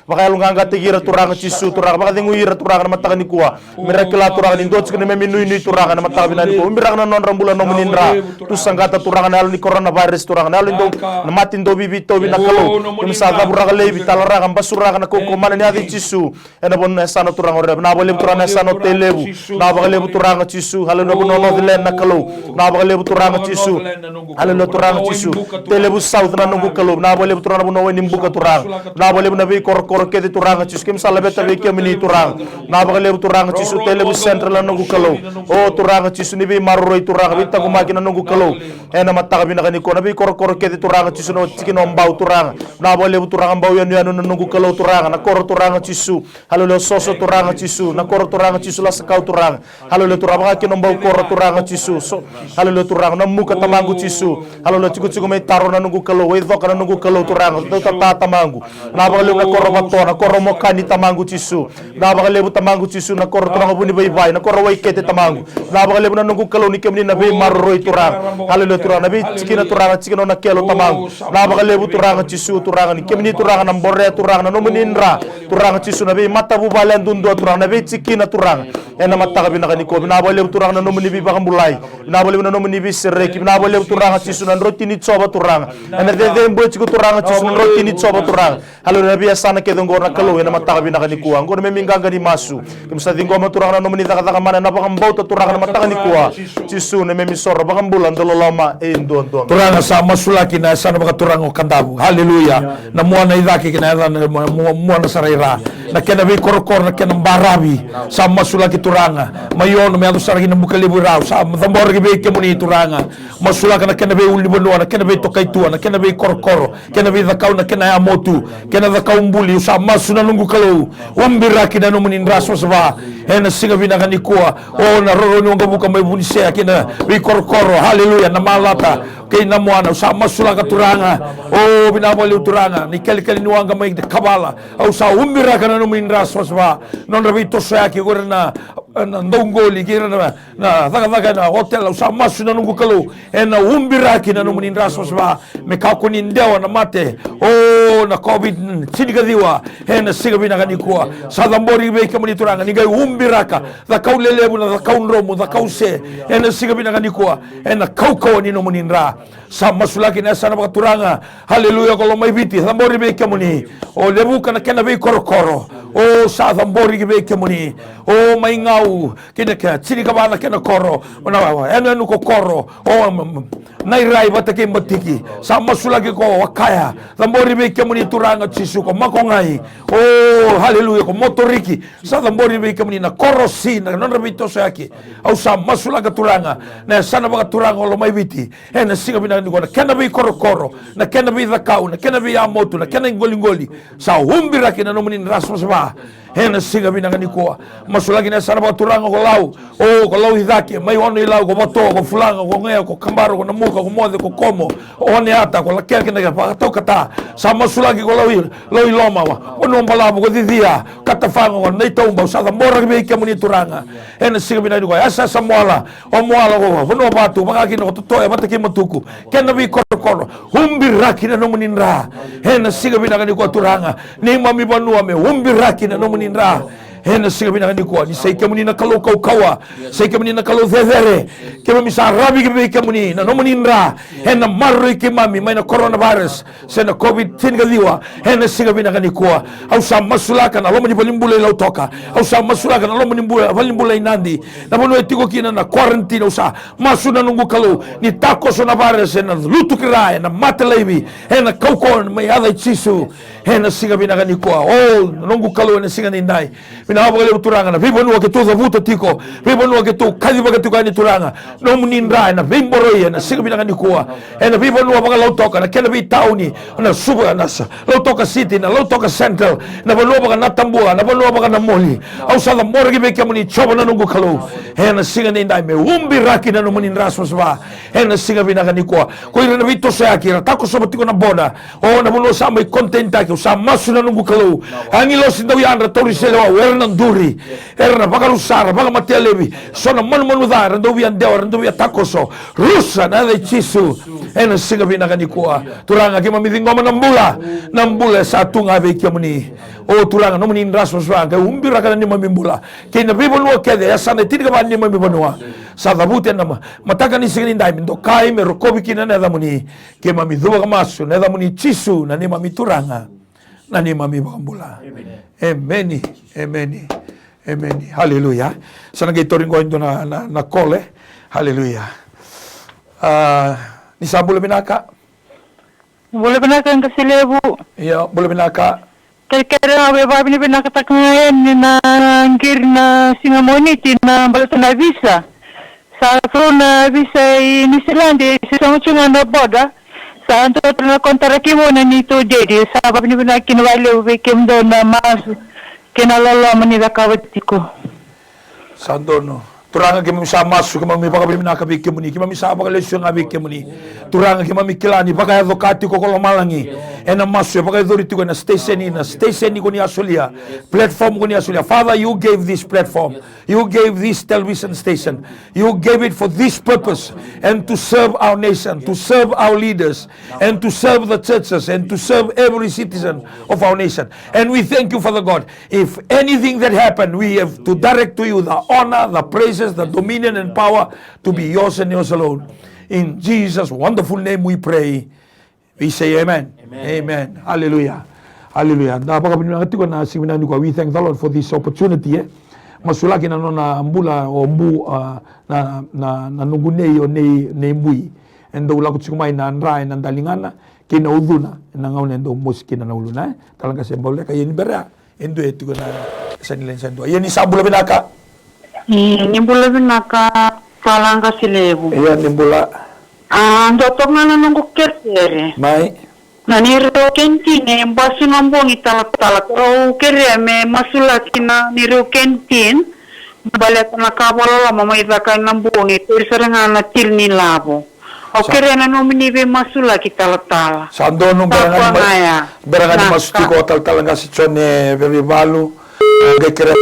bakal nganga tegira turanga chisu turanga bakal nguira turanga na mataka ni kuwa mirakla turanga ni ndots kene me minui turanga na mataka bina ni ko umbira na non rambula no muninra tu sangata turanga na ni coronavirus turanga na lindo na matin do bibi to bina kalo kem sa da buraga le bitalara gamba suranga na ko mana ni adi chisu ena bon na sano turanga re na bolem turanga sano telebu na bagale turanga chisu halo no no dilen na kalo na bagale turanga chisu halo no turanga chisu telebu south na nungu kalo na bolem turanga no ni mbuka turanga na bolem na be kor ke turanga chisu kem sala beta be kem ni turanga na bagale turanga chisu telebu central na nungu kalo o turanga chisu ni be maroroi turanga bita ko makina nungu kalo ena mataka bina kani ko na be kor ke turanga chisu no tikino mbau turanga na bolem turanga mbau yanu nungu kalo turanga na kor turanga chisu halo le soso turanga chisu na kor turanga chisu la sakau turanga halo le turanga kino mbau kor turanga chisu halo le turanga na muka tamangu chisu halo le chiku me taro na nungu kalo we doka na nungu kalo turanga do ta tamangu na ba le na kor bato na kor mokani tamangu chisu na ba le tamangu chisu na kor turanga buni bai na kor wai kete tamangu na ba le na nungu kalo ni kemni na be marroi turanga halo le turanga na be cikina turanga cikino na kelo tamangu na ba le turanga chisu turanga ni kemni turanga na borre turanga na no muninra turanga chisu na be mata bu balen dundo turanga na be cikina turanga ena mataka bina kani ko na ba le turanga na no muni bi bakambulai na ba le na no muni bi sereki na ba le turanga chisu na ro roti ni tsoba turanga ana de mbochi ku turanga tsusun roti ni tsoba turanga halo na bia sana ke dongo na kalo na mataga binaka ni kuwa ngor me minganga ni masu kimsa dingo ma turanga no meni daga mana na bakam bauta turanga na mataga ni kuwa tisu ne me misoro bakam bulan dololama ndon turanga sa masulaki na sana baka turanga kandabu haleluya na muana idaki kina na muana saraira na kena bi korokor na kena barabi sa masulaki turanga mayon me adu saragi na mukalibu rao sa thambor gi be kemuni turanga masulaka na kena be uli bonua na kena be tokaitua na kena be korokoro kena be zakau na kena ya motu kena zakau mbuli sa masuna nungu kalau umbiraki na numuni raso sva ena singa vina kanikua o na roro nunga buka mai bunisea kena be korokoro haleluya na malata kay na muana sa masulaka turanga o binabali turanga ni kali nuanga mai kabala au sa umbiraka na numuni raso sva non rabito sa ki gorna ndongoli kira na daga na hotel sa masu na nungu kalau na umbiraki na numuni raso sva me kako ni ndewa na mate o na covid sinigadiwa na siga bina kanikua sa dambori be kemuni turanga ni gai umbiraka da kaulelebu na da kaunromu da kause na siga bina kanikua na kauko ni numuni ra sa masulaki na sana baka turanga haleluya kalau mai biti dambori be kemuni o lebu kana kena be korokoro o sa dambori be kemuni o mai ngau kena ka chini kabana kena koro na nuko koro o nai rai batake matiki sa masulaki ko wakaya dambori be kemuni turanga chisuko makongai o haleluya ko motoriki sa dambori be kemuni na korosi na non rabito yake au sa masulaka turanga na sana baka turanga lo mai biti na singa bina ni na kena be korokoro na kena be zakau na kena be amotu na kena ngoli sa humbira kina no muni raso sba na singa bina ni ko masulaki na sana baka turanga ko lau o ko lau hidaki mai ono ilau ko moto ko fulanga ko ngea ko kambaro ko namuka ko mode ko komo one ata ko la keke na pa tokata sa masulaki ko lau iloma wa ono mbalabu ko didia katafanga ko nei tomba sa mora be kemuni turanga na singa bina ni ko asa samoala o moala ko no batu baka kino to to bataki matuku kena bi korokoro humbiraki na no muninra na singa bina ni ko turanga ni mami banua me humbiraki na no muninra na singa bina ni ko ni sei kemuni na kalau kau kawa sei kemuni na kalau vevere kemuni sa rabi ke kemuni na no muninra na marui ke mami mai na coronavirus se na covid tinga diwa na singa bina ni ko au sa masulaka na lomo ni balimbule lau toka au sa masulaka na lomo ni balimbule nandi na bono etiko kina na quarantine usa masuna nungu kalau ni tako so na virus na lutu kira na matelebi na kaukon mai ada chisu na singa bina ni ko o nungu kalau na singa ni ndai na abagale turanga na vivo no ke to vuto tiko vivo no ke to kadi baga tiko ni turanga no muninra na vimboroya na siga bina ni kuwa na vivo no baga lautoka na kena bi tauni na suba na lautoka city na lautoka central na balo baga na tambua na balo baga na moli au sa da morgi be kemuni choba na nungu kalu na siga ni ndai me umbi raki na no muninra sosba na siga bina ni kuwa ko ira na vito sa akira tako so tiko na boda o na balo sa mai contenta ke sa masu na nungu kalu angilo sindawi andra tori selewa duri erna bagarusara baga matelebi sona manu da rando bi andeo rando bi takoso rusa na de chisu ena singa bina kani kwa turanga ke mami ngoma nambula satu ngabe kemuni o turanga no muni raso swanga umbira kana ni mami mbula ke na bibo no ke de asane tiga ba ni mami bonwa sa dabute na mataka ni singa ndai ndo kai me rokobi kina na da muni ke mami duwa masu na da muni chisu na ni mami turanga na ni mami bambula amen amen amen haleluya sana ke toringo indo na kole haleluya ni sa boleh binaka ang kasilebu ya boleh binaka kaya babi ni binaka ngayon ni na ngir na singamoni na balatan na visa sa na visa ni Silandi sa mga na boda sa anto na kontraki mo na nito jadi sa babi ni binaka kinwale ubikim do na mas kinalala manila kawatiko sandono turanga ke misa masu ke mami baka bimina ka bikke muni ke mami sa baka lesyo nga bikke muni turanga ke mami kilani baka advokati ko kolo malangi ena masu baka dori tiko na station ni ko ni asulia platform ko ni asulia father you gave this platform you gave this television station you gave it for this purpose and to serve our nation to serve our leaders and to serve the churches and to serve every citizen of our nation and we thank you Father God if anything that happened we have to direct to you the honor the praises the dominion and power to be yours and yours alone. In Jesus' wonderful name we pray. We say amen. Amen. Hallelujah. Hallelujah. We thank the Lord for this opportunity. Masulaki na nona mbula o mbu na nungunei o nei mbui. Endo ula kutsikumai na andrai na ndalingana kina udhuna na ngaune endo moskina na uluna. Talanga semboleka yeni berea. Endo etu na sanilen sendo. Yeni sabula binaka. Nimbula binaka talanga silebu. Iya nimbula. Ndotok na nungu kertere. Mai. Naniro kentine basi ngambongi talak-talak o kereme masulaki na niro kentin balik na kabalo lama may baka ngambongi terserang na tilni labo o kerena nominibe masulaki talak-talak Sando nung berangan masutiko tal-tal nga si Chone Veribalu Gay kira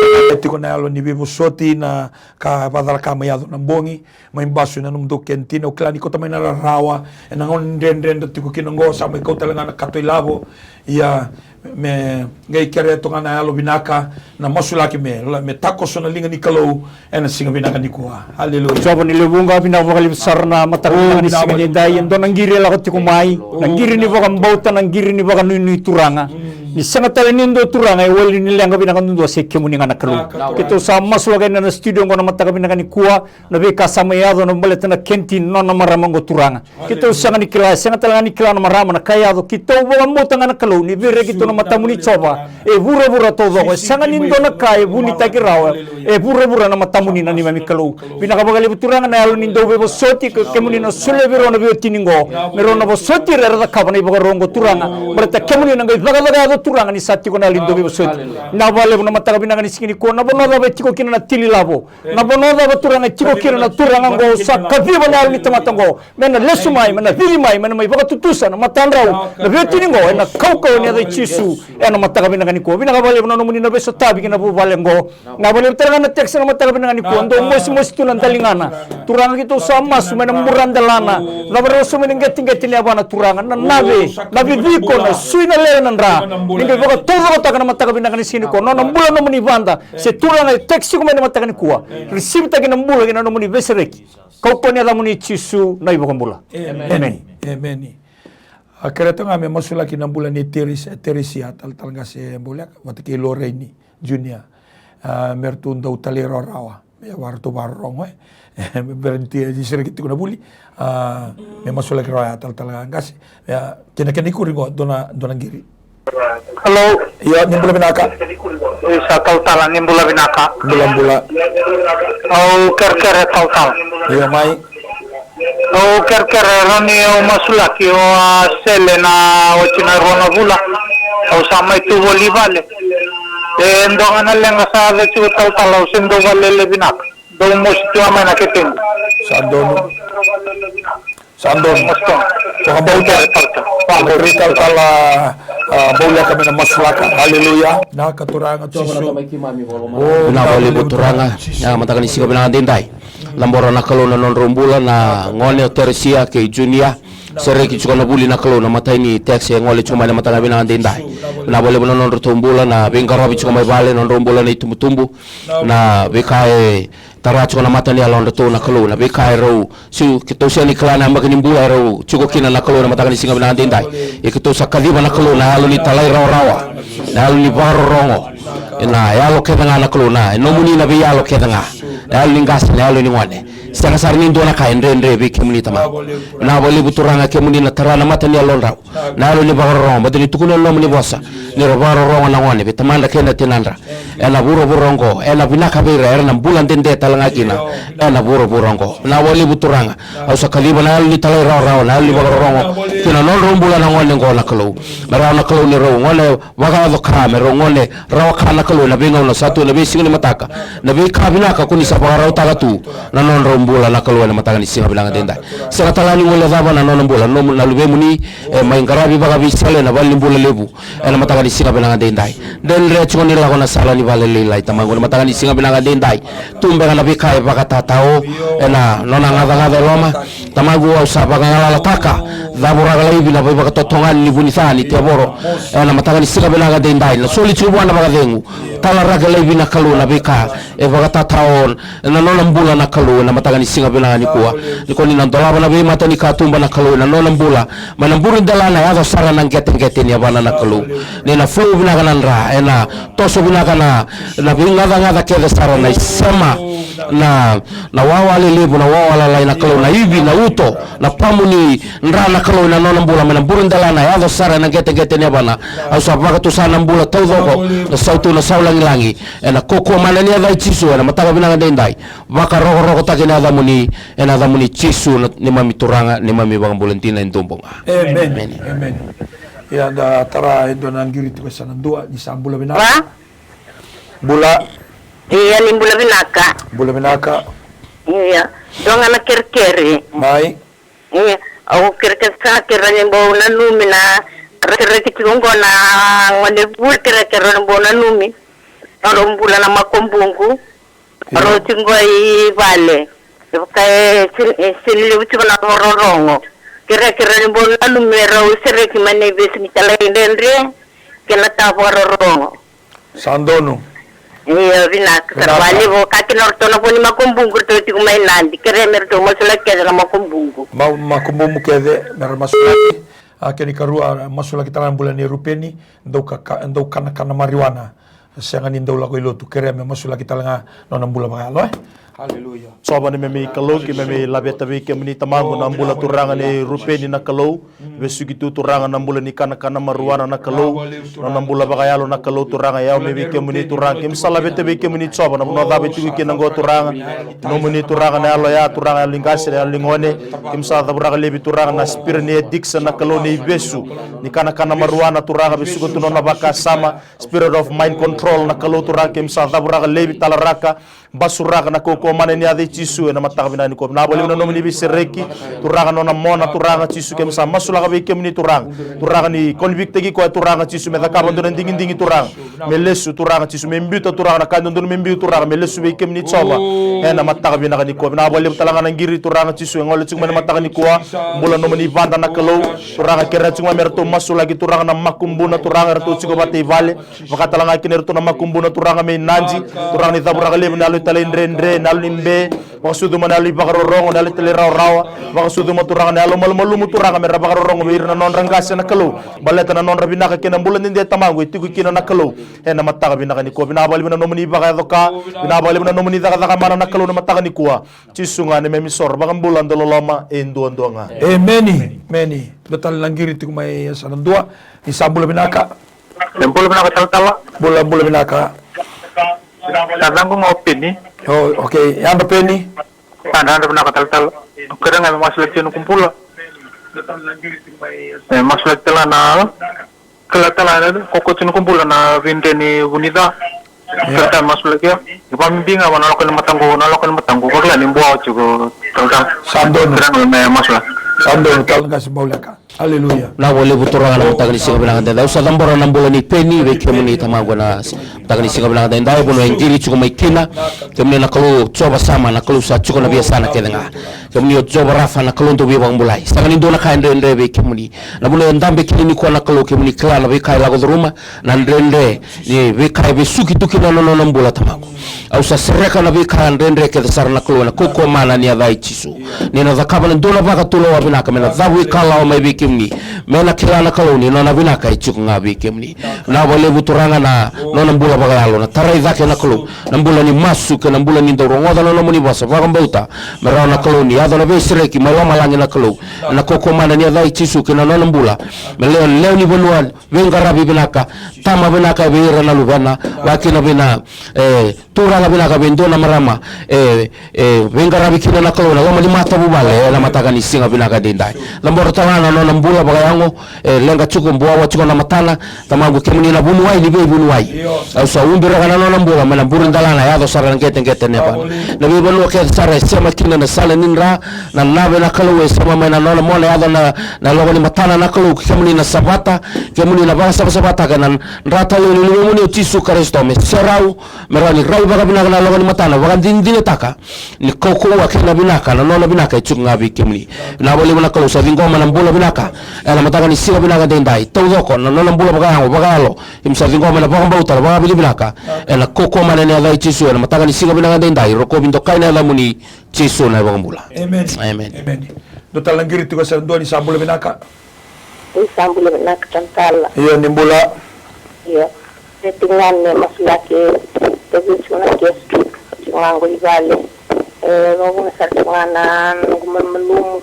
ko na alo ni Vivo Soti na kapadala kamayado ng bongi may baso na nung dokentino klani ko tamay nararawa e nangon den dati ko kinanggo sa may ko talaga nakatoy labo iya me gay kira to nga na alo binaka na masulaki me takos na linga ni Kalo e na singa binaka ni kuha. Hallelujah. Sopo nilubunga pinapakalimsar na matarungan ni singa ni dayan do nanggiri lakot kumay nanggiri ni bakang bauta nanggiri ni bakang nuni turanga ni sangat talanindo turanga wali nilang pinakanundo sa kemuni nga nakalu. Kito sa masulagay na studio ko na matagabi na kanikuha na beka samayado na balit na kentin no na maramang go turanga. Kito sa nga nikila sangat talaga nikila na marama na kayado kito bukan mo tanga nakalu ni bire kito na matamuni choba e bura todo ko sangat nindo na kay buni takirawa e bura na matamuni na ni mamikalu. Pinakabagali turanga na alo nindo bebo soti kemuni na sulebiro na biyo tiningo meron na bo soti rera kabana ibarongo turanga balit kemuni na gay turanga ni sati ko na lindo bebo soti na bale na matagabi na kanisingini ko na bono ba tiko kina na tililabo na bono ba turanga tiko kina na turanga go sa kaviba na ni tamatango mena lesumai mena vilimai mena may baka tutusa na matandraw na betiningo na kauko ni da chisu na matagabi na kaniko binakabale na no muni na beso tabi kina bu balengo na bale talaga na text na matagabi na kaniko ando mo tunan talingana turanga kito sa mas mena murandalana na baro so mena geting abana turanga na nabi viko na suina lenan ra ninge baka todo ta kana matagabi na kanisingini ko no bulan no muni banda se turanga text ko mena matagani kuwa receive ta kana bulan kina no muni besereki kau ko ni muni chisu na ibo kambula amen Amen. Akhirnya tu kami masuk lagi 6 bulan ni Terisia tal-tal si bolak waktu ke Lorraine Junior mertunda utalero rawa ya warto barong berhenti di serikit kuna buli me masuk lagi rawa tal-tal ngas ya kena kuringo dona giri. Hello. Iya, nimbula binaka. Sa tal-talan nimbula binaka. Bula. O kerkere tal-tal. Iya, mai. O kerkere roni o masulaki o sele na o china rona bula. O samay tubo libale. Endo nga na lenga sa de chu tal-tal o sindo valele binak. Do mo sitwa man nakiting. Sandon. Kung bauta Rikal kala bola kami na maslaka. Hallelujah. Nakaturanga Chisu. Binawali buturanga ya matakan isiga binangan dindai lambora na kalo na non rombula na ngone Teresia ke Junior sereki chuko na buli na kalo na matai ni text ngole chuma na matanga binangan dindai na bole non rombula na bingarabi chuko mai bale non rombula na itumbu na bekae taracho na matani alon to na kalo na bekae ro su kito sia ni klana magani bula ro chuko kina na kalo na matakan isiga binangan dindai e kito sakadiba na kalo na halu ni talai rawa na halu ni baro rongo na yalo kedanga na kalo na no muni na be yalo kedanga na halu ni gas na halu ni ngone sanga sarni ndona ka endre be kemuni tama na bole buturanga kemuni na tarana matani alon raw na halu ni baro rongo badani tukuno no muni bosa ni baro rongo na ngone be tamanda kenda tinandra ena buro burongo ena binaka be ra na bulan dende talanga kina ena buro burongo na bole buturanga au sakaliba na halu ni talai raw na halu ni baro rongo kina non rombula na ngone ngona kalo mara na kalo ni ro ngone waga do krame ro ngone raw kana kalo na benga na satu na be singni mataka na be kabina ka kuni sa raw tagatu na non rombula na kalo na mataka ni singa bilanga denda sira talani ngole zaba na non mbula no na lube muni mai ngarabi baga bi sale na bali mbula lebu na mataka ni singa bilanga denda den re choni la kona sala ni vale lai tamango na mataka ni singa bilanga denda tumbe na be kai baga tatao na nona ngada loma tamagu au sa baga ngala taka zabura galai bina baga totongan ni bunisani teboro na mataka ni singa bilanga denda na soli chubu na baga dengu tala raga lai bina kalu na beka baga tatao na nona mbula na kalu na mataka matagani singa bila ni kuwa ni koni na dola bana be mata ni katumba na kalu na nona mbula manamburu ndala na yado sara na ngete ni abana na kalu ni na flow bina kana ndra ena toso bina kana na binga ngada ke sara na sema na wawale lebu na wawala la na kalu na ibi na uto na pamuni ndra na kalu na nona mbula manamburu ndala na yado sara na ngete ni abana au sabaka tu sana mbula tawdoko na sautu na saulangi ena koko mana ni ada chisu ena mataga bina ndai maka rogo takina ada muni chisu ni mami turanga ni mami bang bulentina intumbonga. Amen. Ya da tara endo nangiri tu sana dua di sambula bina. Bula. Iya ni bula binaka. Bula binaka. Iya. Dong anak kere. Mai. Iya. Aku kere kiranya bau nanumi na kere kitungo na ngone bul kere bau nanumi. Orang bula na makombungu. Aro tingoi vale. Kaya sili uci na rorongo. Kira-kira ni bol numero usere ki mane bes ni tala indendre kena ta rorongo. Sandono. Iya bina karwali bo kaki norto na poni makumbungu to ti kumai nandi kere merto masula kede na makumbungu. Makumbungu kede mer masula akeni karua masula kita na bulan ni rupeni ndau kana marijuana. Siangan indau lagu ilotu kere me masula kita langa nona bula bagalo Haleluya. Soba ni memi kalau ki memi labeta be ke meni tamangu na mbula turanga ni rupeni na kalau besu gitu turanga na mbula ni kana maruana na kalau na mbula bagayalo na kalau turanga ya memi ke meni turanga kim salabeta be ke meni soba na no dabe tu ke nango turanga no meni turanga na alo ya turanga lingase ya lingone kim sa da buraga lebi turanga na spirne diksa na kalau ni besu ni kana maruana turanga besu ko tuno na baka sama spirit of mind control na kalau turanga kim sa da buraga lebi talaraka basuraka na koko mana ni ade chisu na mataka bina ni ko na bole na nomini bisereki turanga no na mona turanga chisu kem sa masula ka be kem ni turanga ni convict gi ko turanga chisu me da ka bondo ndingi turanga me lesu turanga chisu me mbuta turanga na ka ndondo me mbu turanga me lesu be kem ni choba na mataka bina ka ni ko na bole talanga na ngiri turanga chisu ngol chung me mataka ni ko mula nomini vanda na kalo turanga kera chung me merto masula gi turanga na makumbu na turanga to chigo bate vale makatalanga kinerto na makumbu na turanga me nanji turanga ni dabura le na talendre nalimbe makasudu manali bagarorongo nali telera rawa makasudu maturanga nalo malmalu muturanga mera bagarorongo mirna non rangasa na kalo baleta na non rabina ka kena bulan ndi tamango itigu kina na kalo ena mataga binaka ni ko binabali bina nomuni bagadoka binabali bina nomuni daga mana na kalo na mataga ni kuwa chisunga ne memisor bagambulan dololama enduandonga many betal langiri tu mai sanandua isabula binaka Tempul binaka tala bula binaka Kadang ko mau pini. Oh, okay. Yang berpeni? Kadang pernah katal-tal. Kadang nggak masuk lagi kumpul. Masuk lagi telanal. Kelatalan koko cina kumpul na vindeni unida. Kita masuk lagi. Pemimpin apa nalakan matanggu. Kalau ni buat juga tentang. Sandon. Kadang masuk. Sandon kalau nggak sembaulaka. Haleluya. Na wale buturanga na mutagani singa bilang da usa dambora na mbula ni peni we kemuni tamago na mutagani singa bilang da ndai bono injili chuko maikina kemuni na kalu coba sama na kalu sa chuko na biasa na kedenga kemuni coba rafa na kalu ndo bang bulai sangani ndo na kai ndende we kemuni na bono ndambe kini ko na kalu kemuni kala we kai lago ruma na ndende ni we kai we suki tuki na no mbula tamago au sa sereka na we kai ndende ke sar na kalu na koko mana ni adai chisu ni na zakaba ndo na baka tulo wa bina kamena zawi kala o mai kimni mena kila na kaloni nona bina kai chuk ngabi kimni na wale buturanga na nona mbula bagalo na tarai zake na kalu na mbula ni masuk na mbula ni ndoro ngoda na muni basa bagambauta mera na kaloni ado na besreki malama langi na kalu na koko mana ni adai chisu na nona mbula leo ni bonwan venga rabi binaka tama binaka beira na lubana wakina bina tura la binaka bendona marama venga rabi kina na kalu na lama ni mata bubale na matagani singa binaka dindai lamboro talana nona mbula bagayango lenga chuko mbwa wa chuko na matana tamangu kemuni na bunuai ni be bunuai au sa umbira kana nona mbula mana buru ndalana ya do sara ngete neba na be banu ke sara sema kina na sala ninra na nabe na kalu sema mana nona mona ya do na logo ni matana na kalu kemuni na sabata kemuni na basa sabata kana rata yo ni muni chisu kristo me serau merani rau ai baga binaka na lawan matana baga dindina taka ni koko wa kena binaka na nona binaka itu ngabi kemni na bole mana kalau sa vingo mana bola binaka ala mataka ni sira binaka dendai tau doko na nona bola baga hango baga alo im sa vingo mana baga bauta baga bili binaka ala koko mana ne ala chisu ala mataka ni sira binaka dendai roko bindo kaina ala muni chisu na baga bola. Amen. Amen. Amen. Dota Langgiri tu kasi doon isambula binaka. Isambula binaka tantala. Iya nimbula. Iya. Tingnan mas laki tapi cuma gestu cuma ngoi vale ngomong sarjangan ngomong melum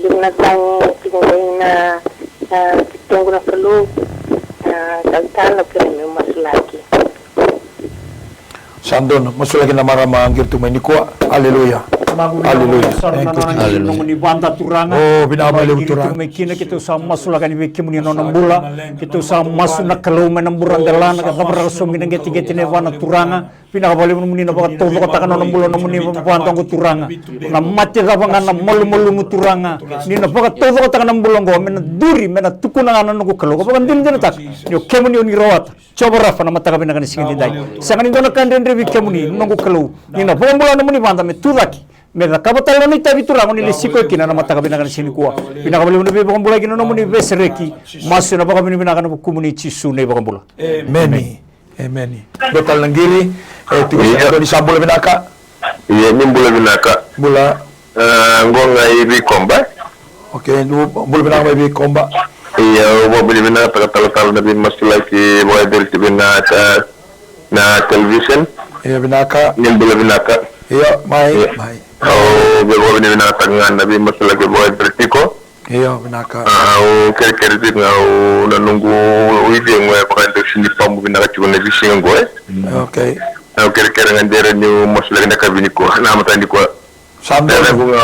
limna tang tinggalina tunggu na perlu tantala kami mas laki. Sandon, masuk lagi nama ramah anggir tu main kuat. Haleluya. Haleluya. Oh, binabali uturang. Kita kita sama sulakan ibu kemuni nonam bula. Kita sama masuk nak kalau menam buran dalam nak kabar rasum kita get wana turanga. Binabali muni nak bawa tolu katakan nonam bula muni bantang turanga. Nam mati kapangan nam molu turanga. Ni nak bawa tolu katakan nam bula go mena duri mena tukunang anan go kalau. Kapan din tak. Yo kemuni oni rawat. Coba rafa nama tak kabina kan singin dai. Sangan ini nak kandeng revi kemuni nongo kalau. Ni nak bawa bula muni bantang meturaki. Meda kabatal ni tabi turang ni lisiko kina na mata kabina kan sini kuwa bina kabali ni be bakam bula kina no muni besereki masu na bakam ni bina kan kumuni cisu ne bakam bula Amen. Amen. Dota Langgiri tiga di sambula binaka. Iya ni bula binaka. Bula ngonga ibi komba. Oke, bula binaka ibi komba. Iya, bula binaka tal na bin masuk lagi boy del binaka na television. Iya binaka. Ni bula binaka. Iya, mai. Oh, bebo ni binaka ngan nabi masuk lagi boy vertiko. Iya, binaka. Kere na nunggu uide ngwe pakai de sini pamu binaka cuma nabi singa goe. Oke. Kere ngan dere ni masuk lagi nak biniko. Na mata ndiko. Sandon. Na bunga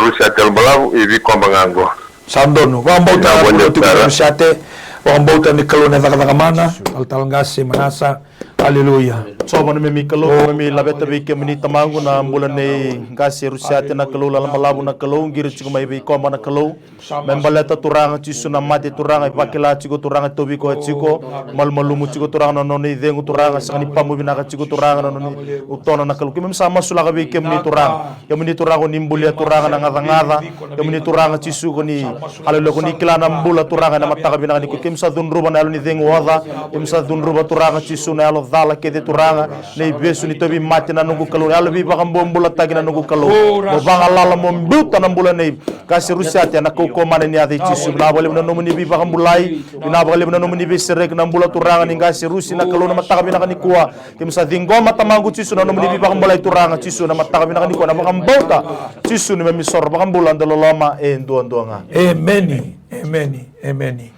Rusia tel balau ibi komba ngango. Sandon. Wang bauta tu Rusiate. Wang bauta ni kalau na taka mana. Altalangasi manasa. Haleluya. So man me mikalo me labeta be ke mini tamangu na ambula ne ngasi rusiate na kalau la malabu na kalau ngiri chiku mai be ko mana kalau membaleta turanga chisu na mate turanga pakela chiku turanga tobi ko chiku malmalumu chiku turanga no ne dengu turanga sangani pamu bina ka chiku turanga no ne utona na kalau kimem sama sulaga be ke mini turanga ya mini turanga nimbulia turanga na ngada ya mini turanga chisu ko ni halelo ko ni kila na mbula turanga na mataka bina ni ko kimsa dunruba na ni dengu wada kimsa dunruba turanga chisu na alo dala ke de turanga nei besu ni tobi mati na nungu kalau ala bi bakam bombula tagi na nungu kalau mo banga lala mo mbuta na mbula nei kasi rusiate na ko mana ni ade chisu na bole na nomuni bi bakam bulai na bole na nomuni bi serek na mbula turanga ni ngasi rusi na kalau na mataka bina ni kuwa kimsa dingoma tamangu chisu na nomuni bi bakam bulai turanga chisu na mataka bina ni kuwa na bakam bauta chisu ni memisor bakam bula ndololoma nduanga Amen. Amen. Amen.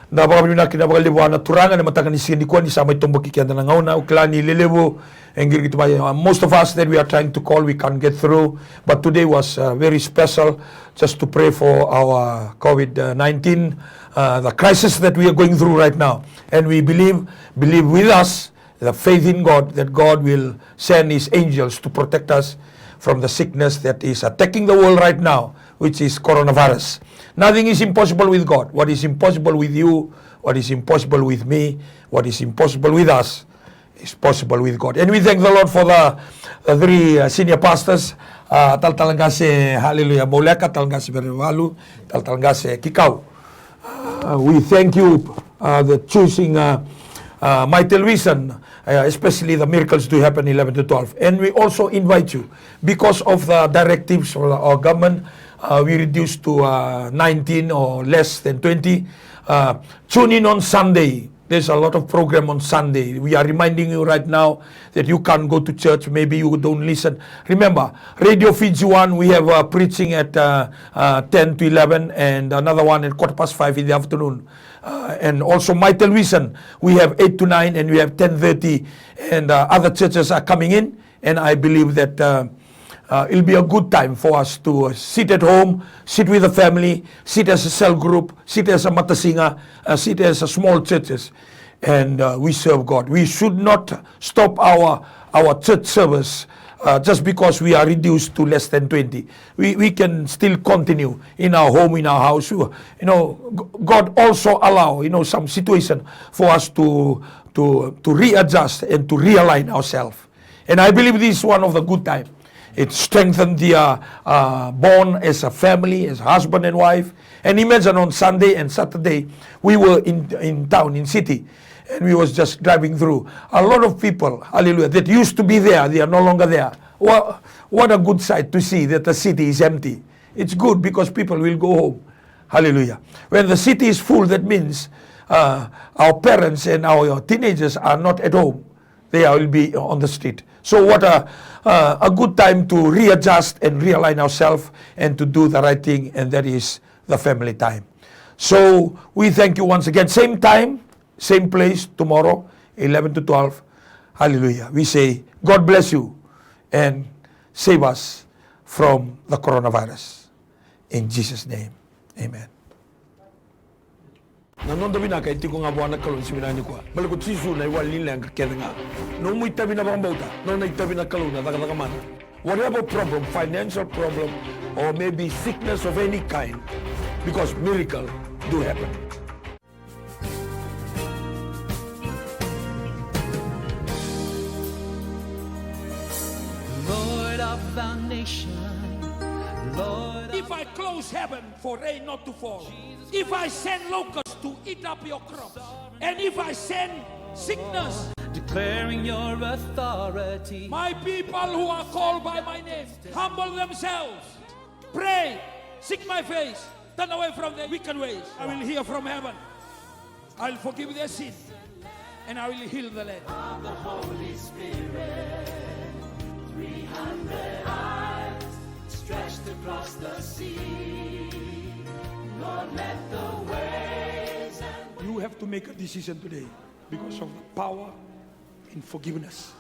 Na baka bina kina baka libuan na turanga na matakan ni sini kuan ni samay tumbuki kaya na ngauna uklani lelebu engir gitu ba. Most of us that we are trying to call we can't get through, but today was very special just to pray for our COVID-19 the crisis that we are going through right now, and we believe with us the faith in God that God will send His angels to protect us from the sickness that is attacking the world right now, which is coronavirus. Nothing is impossible with God. What is impossible with you, what is impossible with me, what is impossible with us, is possible with God. And we thank the Lord for the three senior pastors. Taltalangase, hallelujah, Moleka, Talangase Berewalu, Taltalangase Kikau. We thank you the choosing my television, especially the miracles to happen 11 to 12. And we also invite you, because of the directives of our government, we reduced to 19 or less than 20. Tune in on Sunday. There's a lot of program on Sunday. We are reminding you right now that you can't go to church. Maybe you don't listen. Remember, Radio Fiji 1, we have preaching at 10 to 11 and another one at 5:15 in the afternoon. And also my television, we have 8 to 9 and we have 10:30, and other churches are coming in. And I believe that it'll be a good time for us to sit at home, sit with the family, sit as a cell group, sit as a matasinga, sit as a small churches, and we serve God. We should not stop our church service just because we are reduced to less than 20. We can still continue in our home, in our house. You know, God also allow, you know, some situation for us to readjust and to realign ourselves. And I believe this is one of the good times. It strengthened the bond as a family, as husband and wife. And imagine on Sunday and Saturday, we were in town, in city, and we was just driving through. A lot of people, hallelujah, that used to be there, they are no longer there. Well, what a good sight to see that the city is empty. It's good because people will go home. Hallelujah. When the city is full, that means our parents and our teenagers are not at home. They will be on the street. So what a good time to readjust and realign ourselves and to do the right thing, and that is the family time. So we thank you once again. Same time, same place tomorrow, 11 to 12. Hallelujah. We say, God bless you and save us from the coronavirus. In Jesus' name, amen. Nanon tabi na kay tiko nga buwan na kalon siminani ko. Malukot sisu na iwalin lang kakeda nga. No mo itabi na bang bauta. No na itabi na kalon na taka-taka. Whatever problem, financial problem, or maybe sickness of any kind, because miracle do happen. Lord of the nation, Lord. If I close heaven for rain not to fall, if I send locusts to eat up your crops, and if I send sickness, declaring your authority, my people who are called by my name humble themselves, pray, seek my face, turn away from their wicked ways. I will hear from heaven. I will forgive their sin, and I will heal the land. of the Holy Spirit, 300 eyes stretched across the sea. Lord, let the waves and You have to make a decision today because of the power in forgiveness.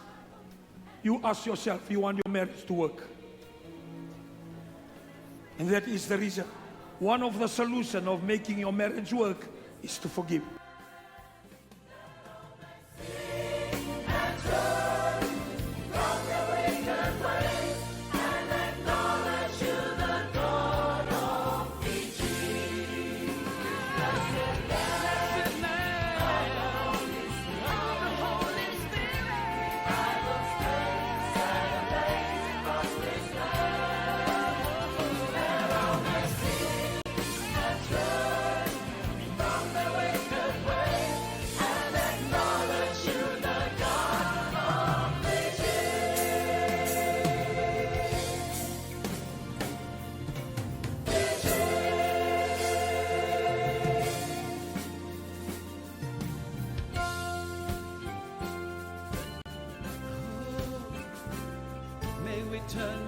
You ask yourself, you want your marriage to work. And that is the reason. One of the solutions of making your marriage work is to forgive. may we turn